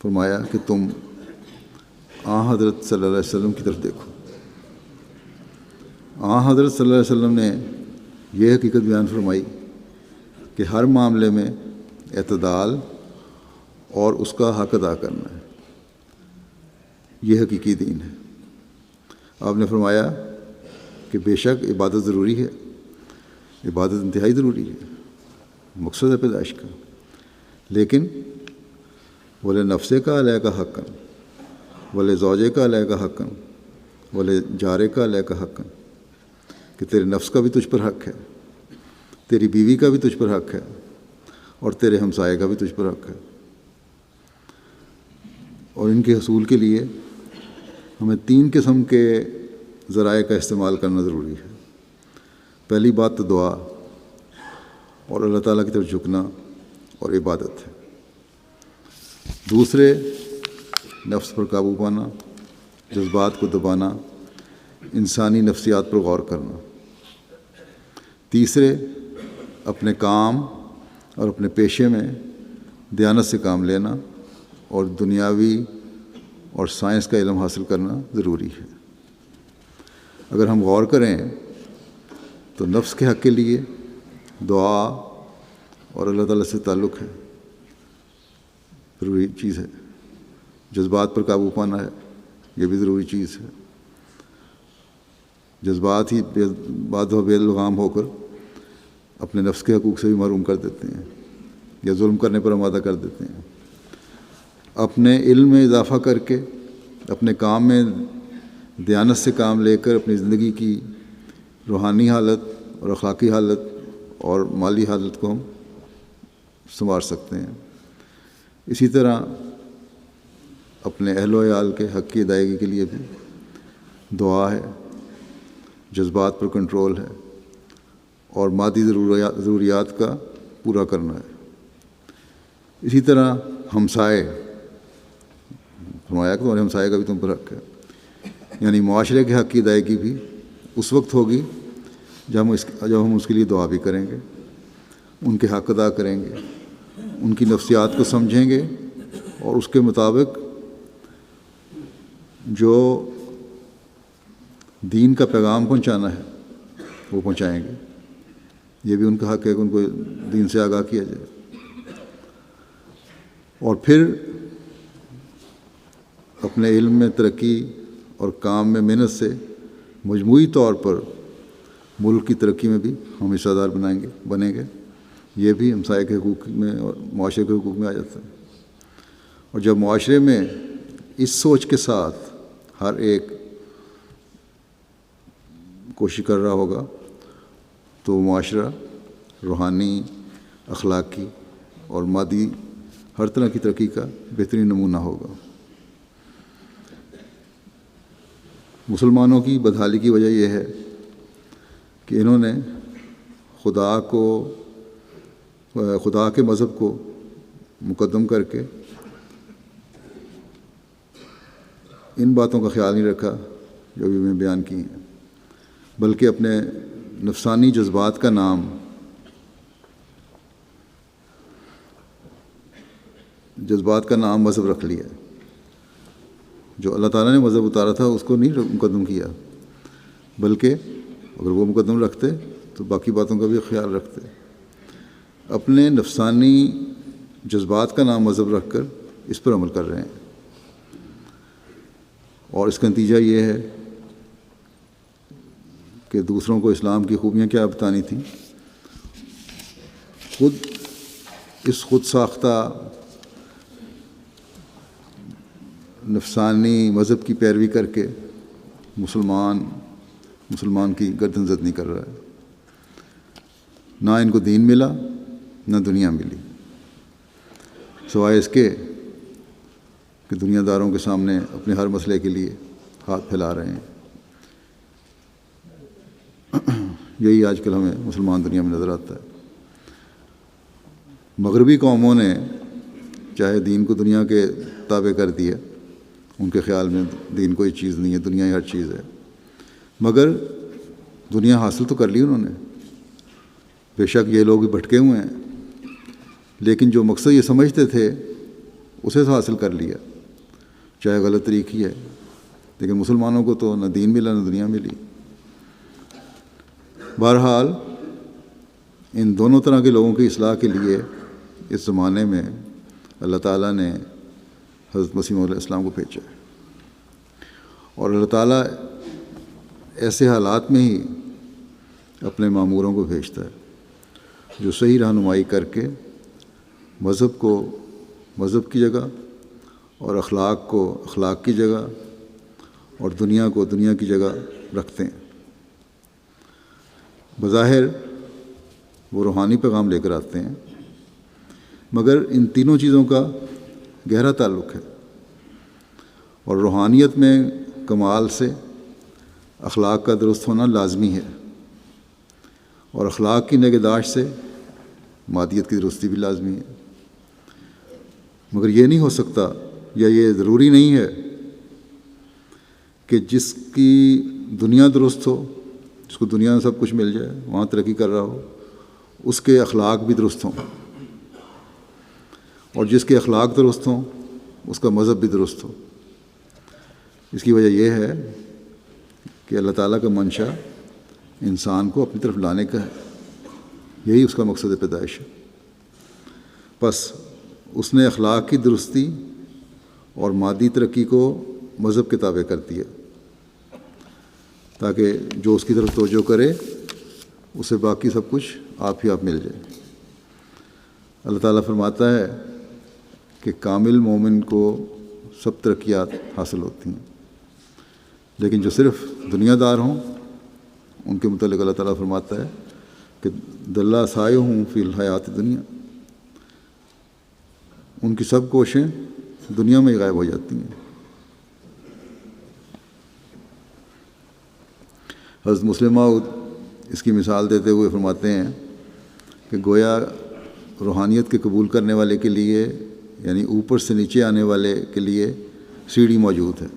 B: فرمایا کہ تم حضرت صلی اللہ علیہ وسلم کی طرف دیکھو۔ حضرت صلی اللہ علیہ وسلم نے یہ حقیقت بیان فرمائی کہ ہر معاملے میں اعتدال اور اس کا حق ادا کرنا ہے، یہ حقیقی دین ہے۔ آپ نے فرمایا کہ بے شک عبادت ضروری ہے، عبادت انتہائی ضروری ہے، مقصد ہے پیدائش کا، لیکن وَلِ نَفْسِكَ عَلَيْكَ حَقًّا وَلِزَوْجِكَ عَلَيْكَ حَقًّا وَلِجَارِكَ عَلَيْكَ حَقًّا، کہ تیرے نفس کا بھی تجھ پر حق ہے، تیری بیوی کا بھی تجھ پر حق ہے، اور تیرے ہمسائے کا بھی تجھ پر حق ہے۔ اور ان کے حصول کے لیے ہمیں 3 قسم کے ذرائع کا استعمال کرنا ضروری ہے۔ پہلی بات تو دعا اور اللہ تعالیٰ کی طرف جھکنا اور عبادت ہے. دوسرے نفس پر قابو پانا، جذبات کو دبانا، انسانی نفسیات پر غور کرنا. تیسرے اپنے کام اور اپنے پیشے میں دیانت سے کام لینا اور دنیاوی اور سائنس کا علم حاصل کرنا ضروری ہے. اگر ہم غور کریں تو نفس کے حق کے لیے دعا اور اللہ تعالیٰ سے تعلق ہے، ضروری چیز ہے. جذبات پر قابو پانا ہے، یہ بھی ضروری چیز ہے. جذبات ہی بعض دفعہ بے لگام ہو کر اپنے نفس کے حقوق سے بھی محروم کر دیتے ہیں یا ظلم کرنے پر آمادہ کر دیتے ہیں. اپنے علم میں اضافہ کر کے اپنے کام میں دیانت سے کام لے کر اپنی زندگی کی روحانی حالت اور اخلاقی حالت اور مالی حالت کو ہم سنوار سکتے ہیں. اسی طرح اپنے اہل و عیال کے حق کی ادائیگی کے لیے بھی دعا ہے، جذبات پر کنٹرول ہے اور مادی ضروریات کا پورا کرنا ہے. اسی طرح ہمسائے، فرمایا کہ تمہارے ہمسائے کا بھی تم پر حق ہے، یعنی معاشرے کے حق کی ادائیگی بھی اس وقت ہوگی جب ہم اس کے لیے دعا بھی کریں گے، ان کے حق ادا کریں گے، ان کی نفسیات کو سمجھیں گے اور اس کے مطابق جو دین کا پیغام پہنچانا ہے وہ پہنچائیں گے. یہ بھی ان کا حق ہے کہ ان کو دین سے آگاہ کیا جائے. اور پھر اپنے علم میں ترقی اور کام میں محنت سے مجموعی طور پر ملک کی ترقی میں بھی ہم حصہ دار بنیں گے. یہ بھی ہمسائے کے حقوق میں اور معاشرے کے حقوق میں آ جاتا ہے. اور جب معاشرے میں اس سوچ کے ساتھ ہر ایک کوشش کر رہا ہوگا تو معاشرہ روحانی، اخلاقی اور مادی ہر طرح کی ترقی کا بہترین نمونہ ہوگا. مسلمانوں کی بدحالی کی وجہ یہ ہے کہ انہوں نے خدا کے مذہب کو مقدم کر کے ان باتوں کا خیال نہیں رکھا جو بھی میں بیان کی ہیں، بلکہ اپنے نفسانی جذبات کا نام مذہب رکھ لیا. جو اللہ تعالیٰ نے مذہب اتارا تھا اس کو نہیں مقدم کیا، بلکہ اگر وہ مقدم رکھتے تو باقی باتوں کا بھی خیال رکھتے. اپنے نفسانی جذبات کا نام مذہب رکھ کر اس پر عمل کر رہے ہیں، اور اس کا نتیجہ یہ ہے کہ دوسروں کو اسلام کی خوبیاں کیا بتانی تھیں، خود ساختہ نفسانی مذہب کی پیروی کر کے مسلمان کی گردن زدنی کر رہا ہے. نہ ان کو دین ملا نہ دنیا ملی، سوائے اس کے کہ دنیا داروں کے سامنے اپنے ہر مسئلے کے لیے ہاتھ پھیلا رہے ہیں. یہی آج کل ہمیں مسلمان دنیا میں نظر آتا ہے. مغربی قوموں نے چاہے دین کو دنیا کے تابع کر دیا، ان کے خیال میں دین کوئی چیز نہیں ہے، دنیا ہی ہر چیز ہے، مگر دنیا حاصل تو کر لی انہوں نے. بے شک یہ لوگ بھی بھٹکے ہوئے ہیں، لیکن جو مقصد یہ سمجھتے تھے اسے تو حاصل کر لیا، چاہے غلط طریقے ہے. لیکن مسلمانوں کو تو نہ دین ملا نہ دنیا ملی. بہرحال ان دونوں طرح کے لوگوں کی اصلاح کے لیے اس زمانے میں اللہ تعالیٰ نے حضرت مسیح علیہ السلام کو بھیجا ہے، اور اللہ تعالیٰ ایسے حالات میں ہی اپنے ماموروں کو بھیجتا ہے جو صحیح رہنمائی کر کے مذہب کو مذہب کی جگہ اور اخلاق کو اخلاق کی جگہ اور دنیا کو دنیا کی جگہ رکھتے ہیں. بظاہر وہ روحانی پیغام لے کر آتے ہیں، مگر ان تینوں چیزوں کا گہرا تعلق ہے، اور روحانیت میں کمال سے اخلاق کا درست ہونا لازمی ہے. اور اخلاق کی نگہداشت سے مادیت کی درستی بھی لازمی ہے، مگر یہ نہیں ہو سکتا یا یہ ضروری نہیں ہے کہ جس کی دنیا درست ہو، جس کو دنیا میں سب کچھ مل جائے، وہاں ترقی کر رہا ہو، اس کے اخلاق بھی درست ہوں، اور جس کے اخلاق درست ہوں اس کا مذہب بھی درست ہو۔ اس کی وجہ یہ ہے کہ اللہ تعالیٰ کا منشا انسان کو اپنی طرف لانے کا ہے، یہی اس کا مقصد پیدائش ہے۔ پس اس نے اخلاق کی درستی اور مادی ترقی کو مذہب کے تابع کر دیا، تاکہ جو اس کی طرف توجہ کرے اسے باقی سب کچھ آپ ہی آپ مل جائے۔ اللہ تعالیٰ فرماتا ہے کہ کامل مومن کو سب ترقیات حاصل ہوتی ہیں، لیکن جو صرف دنیا دار ہوں ان کے متعلق اللہ تعالیٰ فرماتا ہے کہ دلہ سائے ہوں فی الحیات دنیا، ان کی سب کوششیں دنیا میں ہی غائب ہو جاتی ہیں۔ حضرت مسلم موعود اس کی مثال دیتے ہوئے فرماتے ہیں کہ گویا روحانیت کے قبول کرنے والے کے لیے، یعنی اوپر سے نیچے آنے والے کے لیے سیڑھی موجود ہے،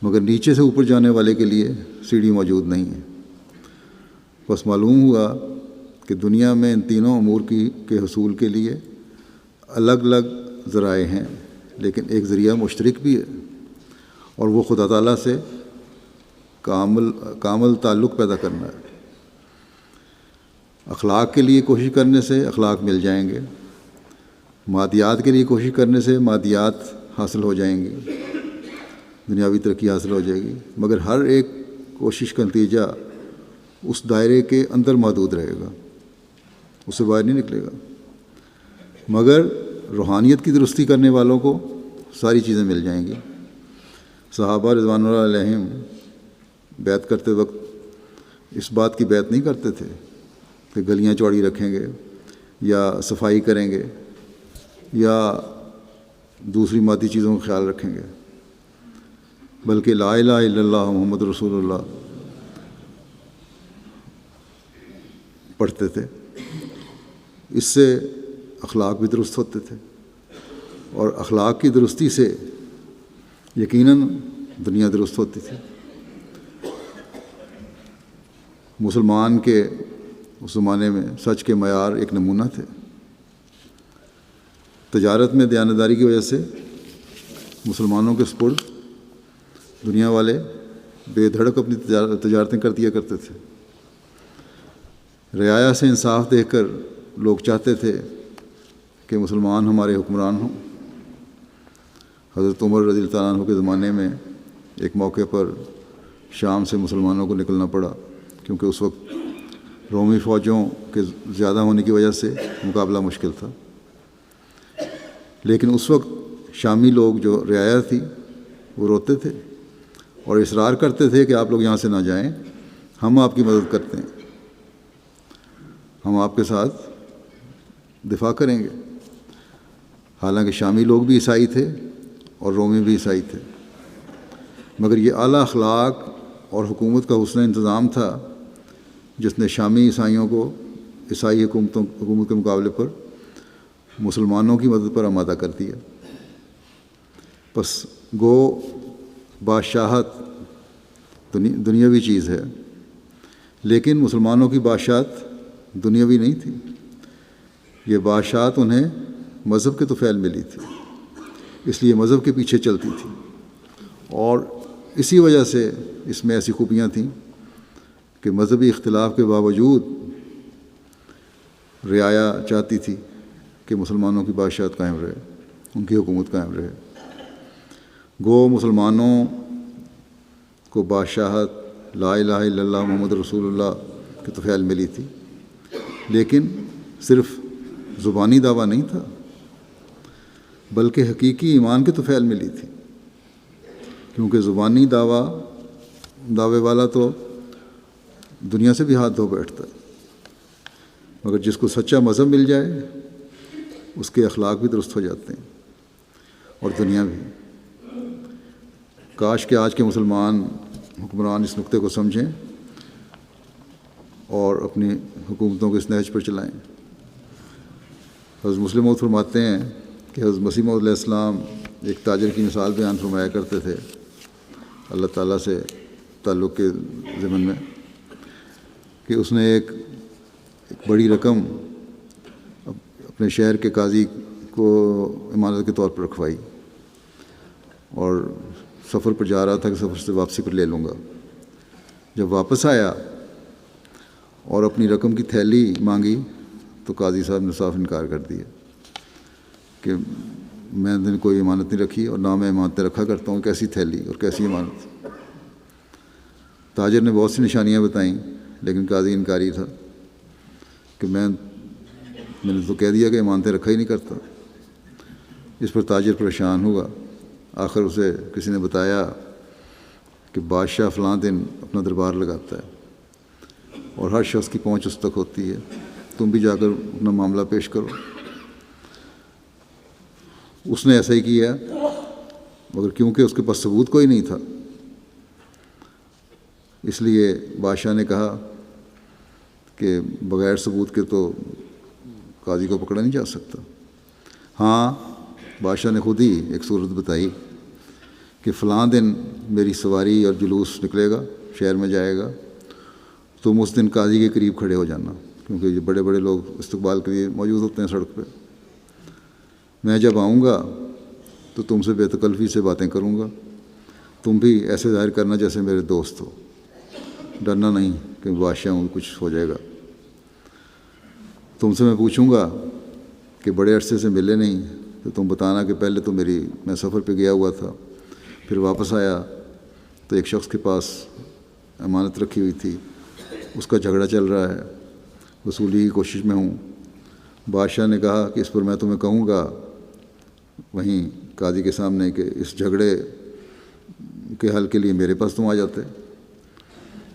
B: مگر نیچے سے اوپر جانے والے کے لیے سیڑھی موجود نہیں ہے۔ بس معلوم ہوا کہ دنیا میں ان تینوں امور کے حصول کے لیے الگ الگ ذرائع ہیں، لیکن ایک ذریعہ مشترک بھی ہے، اور وہ خدا تعالیٰ سے کامل تعلق پیدا کرنا ہے۔ اخلاق کے لیے کوشش کرنے سے اخلاق مل جائیں گے، مادیات کے لیے کوشش کرنے سے مادیات حاصل ہو جائیں گی، دنیاوی ترقی حاصل ہو جائے گی، مگر ہر ایک کوشش کا نتیجہ اس دائرے کے اندر محدود رہے گا، اس سے باہر نہیں نکلے گا۔ مگر روحانیت کی درستی کرنے والوں کو ساری چیزیں مل جائیں گی۔ صحابہ رضوان اللہ علیہم بیعت کرتے وقت اس بات کی بیعت نہیں کرتے تھے کہ گلیاں چوڑی رکھیں گے یا صفائی کریں گے یا دوسری مادی چیزوں کا خیال رکھیں گے، بلکہ لا الہ الا اللہ محمد رسول اللہ پڑھتے تھے۔ اس سے اخلاق بھی درست ہوتے تھے، اور اخلاق کی درستی سے یقیناً دنیا درست ہوتی تھی۔ مسلمان کے اس زمانے میں سچ کے معیار ایک نمونہ تھے۔ تجارت میں دیانتداری کی وجہ سے مسلمانوں کے سپرد دنیا والے بے دھڑک اپنی تجارتیں کر دیا کرتے تھے۔ رعایا سے انصاف دیکھ کر لوگ چاہتے تھے کہ مسلمان ہمارے حکمران ہوں۔ حضرت عمر رضی اللہ عنہ کے زمانے میں ایک موقع پر شام سے مسلمانوں کو نکلنا پڑا، کیونکہ اس وقت رومی فوجوں کے زیادہ ہونے کی وجہ سے مقابلہ مشکل تھا۔ لیکن اس وقت شامی لوگ جو رعایا تھی وہ روتے تھے اور اصرار کرتے تھے کہ آپ لوگ یہاں سے نہ جائیں، ہم آپ کی مدد کرتے ہیں، ہم آپ کے ساتھ دفاع کریں گے۔ حالانکہ شامی لوگ بھی عیسائی تھے اور رومی بھی عیسائی تھے، مگر یہ اعلیٰ اخلاق اور حکومت کا حسن انتظام تھا جس نے شامی عیسائیوں کو عیسائی حکومت کے مقابلے پر مسلمانوں کی مدد پر آمادہ کر دیا۔ پس گو بادشاہت دنیاوی چیز ہے، لیکن مسلمانوں کی بادشاہت دنیاوی نہیں تھی۔ یہ بادشاہت انہیں مذہب کے طفیل ملی تھی، اس لیے مذہب کے پیچھے چلتی تھی، اور اسی وجہ سے اس میں ایسی خوبیاں تھیں کہ مذہبی اختلاف کے باوجود رعایا چاہتی تھی کہ مسلمانوں کی بادشاہت قائم رہے، ان کی حکومت قائم رہے۔ گو مسلمانوں کو بادشاہت لا الہ الا اللہ محمد رسول اللہ کے طفیل ملی تھی، لیکن صرف زبانی دعویٰ نہیں تھا، بلکہ حقیقی ایمان کے طفیل ملی تھی، کیونکہ زبانی دعوے والا تو دنیا سے بھی ہاتھ دھو بیٹھتا ہے، مگر جس کو سچا مذہب مل جائے اس کے اخلاق بھی درست ہو جاتے ہیں اور دنیا بھی۔ کاش کہ آج کے مسلمان حکمران اس نقطے کو سمجھیں اور اپنی حکومتوں کو اس نہج پر چلائیں۔ حضرت مسلم موعود فرماتے ہیں کہ حضرت مسیح موعود علیہ السلام ایک تاجر کی مثال بیان فرمایا کرتے تھے اللہ تعالیٰ سے تعلق کے ضمن میں، کہ اس نے ایک بڑی رقم اپنے شہر کے قاضی کو امانت کے طور پر رکھوائی اور سفر پر جا رہا تھا کہ سفر سے واپسی پر لے لوں گا۔ جب واپس آیا اور اپنی رقم کی تھیلی مانگی تو قاضی صاحب نے صاف انکار کر دیا کہ میں نے کوئی امانت نہیں رکھی اور نہ میں امانتیں رکھا کرتا ہوں، کیسی تھیلی اور کیسی امانت۔ تاجر نے بہت سی نشانیاں بتائیں لیکن قاضی انکاری تھا کہ میں نے تو کہہ دیا کہ امانتیں رکھا ہی نہیں کرتا۔ اس پر تاجر پریشان ہوا۔ آخر اسے کسی نے بتایا کہ بادشاہ فلاں دن اپنا دربار لگاتا ہے اور ہر شخص کی پہنچ اس تک ہوتی ہے، تم بھی جا کر اپنا معاملہ پیش کرو۔ اس نے ایسا ہی کیا، مگر کیونکہ اس کے پاس ثبوت کوئی نہیں تھا اس لیے بادشاہ نے کہا کہ بغیر ثبوت کے تو قاضی کو پکڑا نہیں جا سکتا۔ ہاں، بادشاہ نے خود ہی ایک صورت بتائی کہ فلاں دن میری سواری اور جلوس نکلے گا، شہر میں جائے گا، تم اس دن قاضی کے قریب کھڑے ہو جانا، کیونکہ یہ بڑے بڑے لوگ استقبال کے لیے موجود ہوتے ہیں سڑک پہ۔ میں جب آؤں گا تو تم سے بے تکلفی سے باتیں کروں گا، تم بھی ایسے ظاہر کرنا جیسے میرے دوست ہو، ڈرنا نہیں کہ بادشاہ ہوں کچھ ہو جائے گا۔ تم سے میں پوچھوں گا کہ بڑے عرصے سے ملے نہیں تو تم بتانا کہ پہلے تو میں سفر پہ گیا ہوا تھا، پھر واپس آیا تو ایک شخص کے پاس امانت رکھی ہوئی تھی، اس کا جھگڑا چل رہا ہے، وصولی کی کوشش میں ہوں۔ بادشاہ نے کہا کہ اس پر میں تمہیں کہوں گا وہیں قاضی کے سامنے کہ اس جھگڑے کے حل کے لیے میرے پاس تم آ جاتے،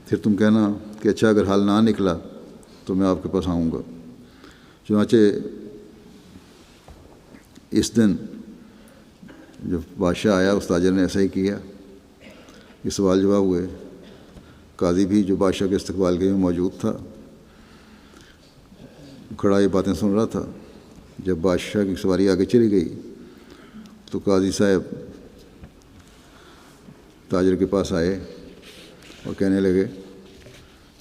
B: پھر تم کہنا کہ اچھا اگر حل نہ نکلا تو میں آپ کے پاس آؤں گا۔ چنانچہ اس دن جب بادشاہ آیا اس تاجر نے ایسا ہی کیا، یہ سوال جواب ہوئے۔ قاضی بھی جو بادشاہ کے استقبال کے میں موجود تھا کھڑا یہ باتیں سن رہا تھا۔ جب بادشاہ کی سواری آگے چلی گئی تو قاضی صاحب تاجر کے پاس آئے اور کہنے لگے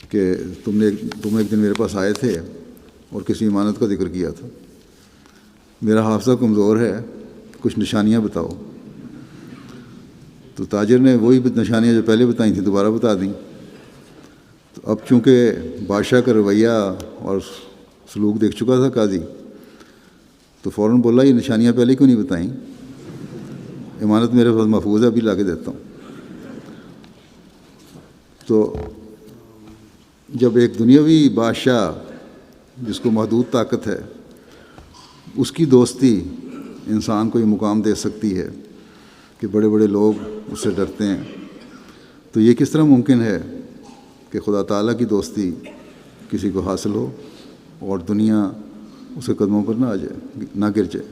B: کہ تم ایک دن میرے پاس آئے تھے اور کسی امانت کا ذکر کیا تھا، میرا حافظہ کمزور ہے، کچھ نشانیاں بتاؤ۔ تو تاجر نے وہی نشانیاں جو پہلے بتائی تھیں دوبارہ بتا دیں۔ تو اب چونکہ بادشاہ کا رویہ اور سلوک دیکھ چکا تھا قاضی، تو فوراً بولا یہ نشانیاں پہلے کیوں نہیں بتائیں، امانت میرے پاس محفوظ ہے، ابھی لا کے دیتا ہوں۔ تو جب ایک دنیاوی بادشاہ جس کو محدود طاقت ہے اس کی دوستی انسان کو یہ مقام دے سکتی ہے کہ بڑے بڑے لوگ اس سے ڈرتے ہیں، تو یہ کس طرح ممکن ہے کہ خدا تعالیٰ کی دوستی کسی کو حاصل ہو اور دنیا اس کے قدموں پر نہ آ جائے، نہ گر جائے۔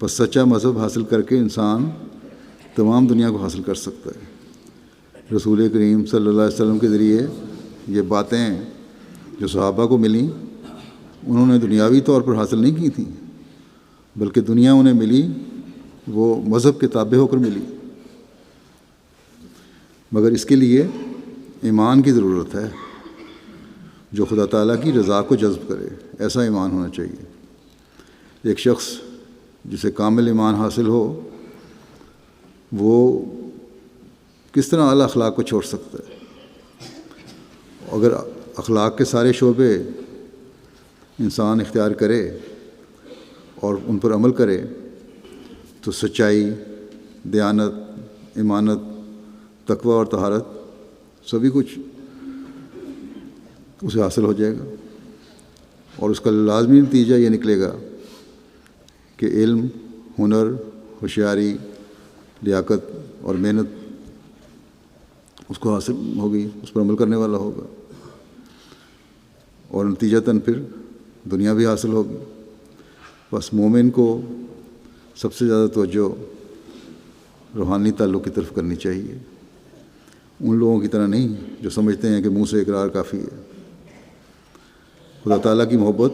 B: بس سچا مذہب حاصل کر کے انسان تمام دنیا کو حاصل کر سکتا ہے۔ رسول کریم صلی اللہ علیہ وسلم کے ذریعے یہ باتیں جو صحابہ کو ملیں انہوں نے دنیاوی طور پر حاصل نہیں کی تھیں، بلکہ دنیا انہیں ملی وہ مذہب کے تابع ہو کر ملی، مگر اس کے لیے ایمان کی ضرورت ہے جو خدا تعالیٰ کی رضا کو جذب کرے، ایسا ایمان ہونا چاہیے۔ ایک شخص جسے کامل ایمان حاصل ہو وہ کس طرح اعلیٰ اخلاق کو چھوڑ سکتا ہے؟ اگر اخلاق کے سارے شعبے انسان اختیار کرے اور ان پر عمل کرے تو سچائی، دیانت، ایمانت، تقوی اور طہارت سبھی کچھ اسے حاصل ہو جائے گا، اور اس کا لازمی نتیجہ یہ نکلے گا کہ علم، ہنر، ہوشیاری، لیاقت اور محنت اس کو حاصل ہوگی، اس پر عمل کرنے والا ہوگا، اور نتیجتاً پھر دنیا بھی حاصل ہوگی۔ بس مومن کو سب سے زیادہ توجہ روحانی تعلق کی طرف کرنی چاہیے، ان لوگوں کی طرح نہیں جو سمجھتے ہیں کہ منہ سے اقرار کافی ہے۔ خدا تعالیٰ کی محبت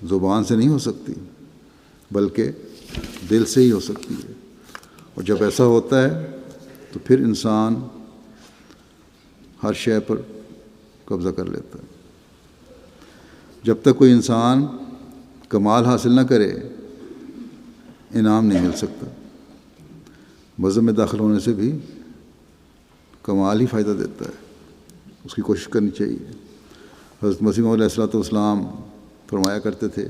B: زبان سے نہیں ہو سکتی بلکہ دل سے ہی ہو سکتی ہے، اور جب ایسا ہوتا ہے تو پھر انسان ہر شے پر قبضہ کر لیتا ہے۔ جب تک کوئی انسان کمال حاصل نہ کرے انعام نہیں مل سکتا۔ مذہب میں داخل ہونے سے بھی کمال ہی فائدہ دیتا ہے، اس کی کوشش کرنی چاہیے۔ حضرت مسیح موعود علیہ السلام فرمایا کرتے تھے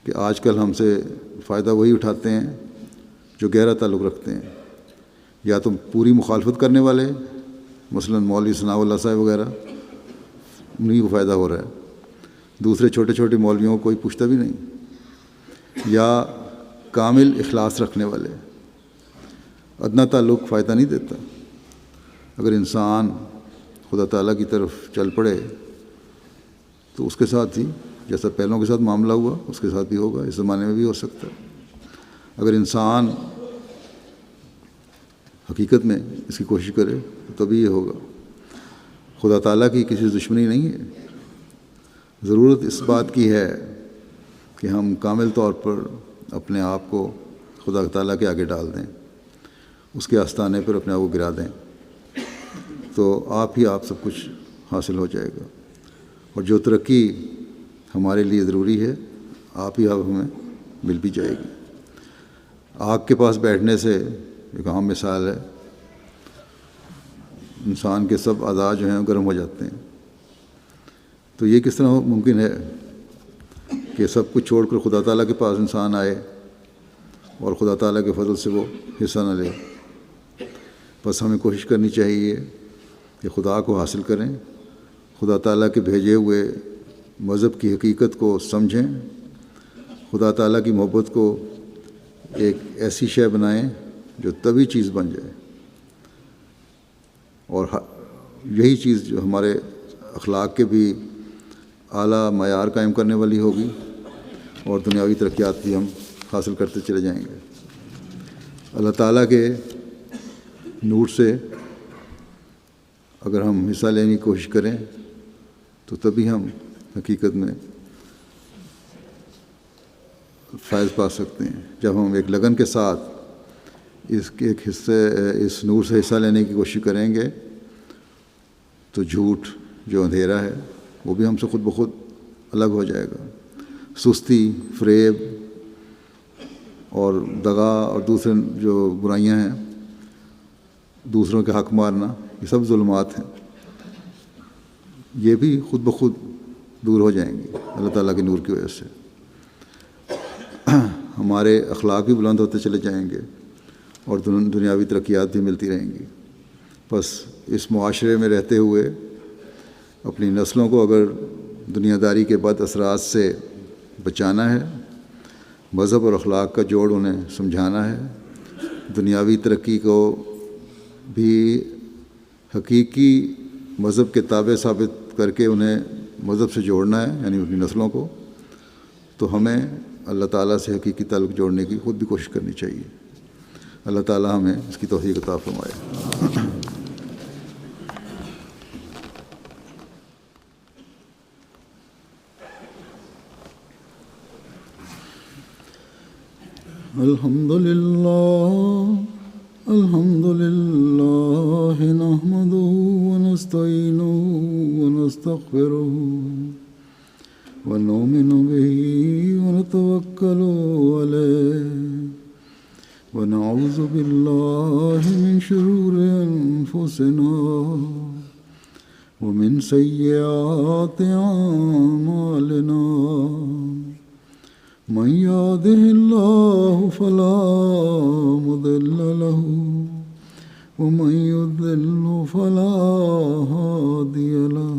B: کہ آج کل ہم سے فائدہ وہی اٹھاتے ہیں جو گہرا تعلق رکھتے ہیں، یا تو پوری مخالفت کرنے والے مثلا مولوی ثناء اللہ صاحب وغیرہ، انہیں کو فائدہ ہو رہا ہے، دوسرے چھوٹے چھوٹے مولویوں کو کوئی پوچھتا بھی نہیں، یا کامل اخلاص رکھنے والے۔ ادنا تعلق فائدہ نہیں دیتا۔ اگر انسان خدا تعالیٰ کی طرف چل پڑے تو اس کے ساتھ ہی جیسا پہلوں کے ساتھ معاملہ ہوا اس کے ساتھ بھی ہوگا، اس زمانے میں بھی ہو سکتا ہے۔ اگر انسان حقیقت میں اس کی کوشش کرے تو تبھی یہ ہوگا۔ خدا تعالیٰ کی کسی دشمنی نہیں ہے، ضرورت اس بات کی ہے کہ ہم کامل طور پر اپنے آپ کو خدا تعالیٰ کے آگے ڈال دیں، اس کے آستانے پر اپنے آپ کو گرا دیں، تو آپ ہی آپ سب کچھ حاصل ہو جائے گا۔ اور جو ترقی ہمارے لیے ضروری ہے آپ ہی آپ ہمیں مل بھی جائے گی۔ آگ کے پاس بیٹھنے سے ایک عام مثال ہے، انسان کے سب اعضاء جو ہیں گرم ہو جاتے ہیں۔ تو یہ کس طرح ممکن ہے کہ سب کچھ چھوڑ کر خدا تعالیٰ کے پاس انسان آئے اور خدا تعالیٰ کے فضل سے وہ حصہ نہ لے؟ بس ہمیں کوشش کرنی چاہیے کہ خدا کو حاصل کریں، خدا تعالیٰ کے بھیجے ہوئے مذہب کی حقیقت کو سمجھیں، خدا تعالیٰ کی محبت کو ایک ایسی شے بنائیں جو تبھی چیز بن جائے، اور یہی چیز جو ہمارے اخلاق کے بھی اعلیٰ معیار قائم کرنے والی ہوگی، اور دنیاوی ترقیات بھی ہم حاصل کرتے چلے جائیں گے۔ اللہ تعالیٰ کے نور سے اگر ہم حصہ لینے کی کوشش کریں تو تبھی ہم حقیقت میں فیض پا سکتے ہیں۔ جب ہم ایک لگن کے ساتھ اس کے ایک حصے اس نور سے حصہ لینے کی کوشش کریں گے تو جھوٹ جو اندھیرا ہے وہ بھی ہم سے خود بخود الگ ہو جائے گا۔ سستی، فریب اور دغا اور دوسرے جو برائیاں ہیں، دوسروں کے حق مارنا، یہ سب ظلمات ہیں، یہ بھی خود بخود دور ہو جائیں گی اللہ تعالیٰ کے نور کی وجہ سے۔ ہمارے اخلاق بھی بلند ہوتے چلے جائیں گے اور دنیاوی ترقیات بھی ملتی رہیں گی۔ بس اس معاشرے میں رہتے ہوئے اپنی نسلوں کو اگر دنیا داری کے بد اثرات سے بچانا ہے، مذہب اور اخلاق کا جوڑ انہیں سمجھانا ہے، دنیاوی ترقی کو بھی حقیقی مذہب کے تابع ثابت کر کے انہیں مذہب سے جوڑنا ہے، یعنی اپنی نسلوں کو، تو ہمیں اللہ تعالیٰ سے حقیقی تعلق جوڑنے کی خود بھی کوشش کرنی چاہیے۔ اللہ تعالیٰ ہمیں اس کی توفیق عطا فرمائے۔ الحمد لله نحمده ونستعينه ونستغفره ونؤمن به ونتوكل عليه ونعوذ بالله من شرور أنفسنا ومن سيئات أعمالنا من يهده الله فلا مضل له ومن يضلل فلا هادي له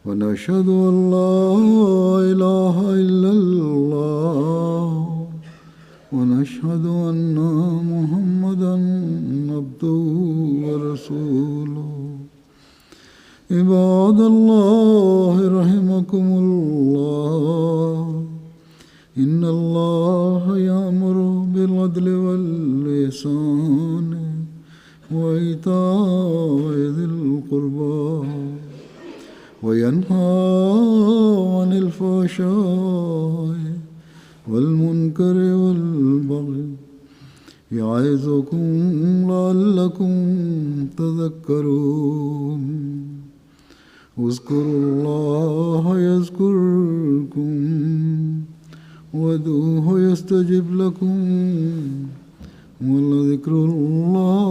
B: ونشهد أن لا إله إلا الله ونشهد أن محمدا عبده ورسوله عباد الله رحمكم الله إن الله يأمر بالعدل والإحسان وإيتاء ذي القربى وينهى عن الفحشاء والمنكر والبغي يعظكم لعلكم تذكرون اذكروا الله يذكركم وادعوه يستجب لكم ولذكر الله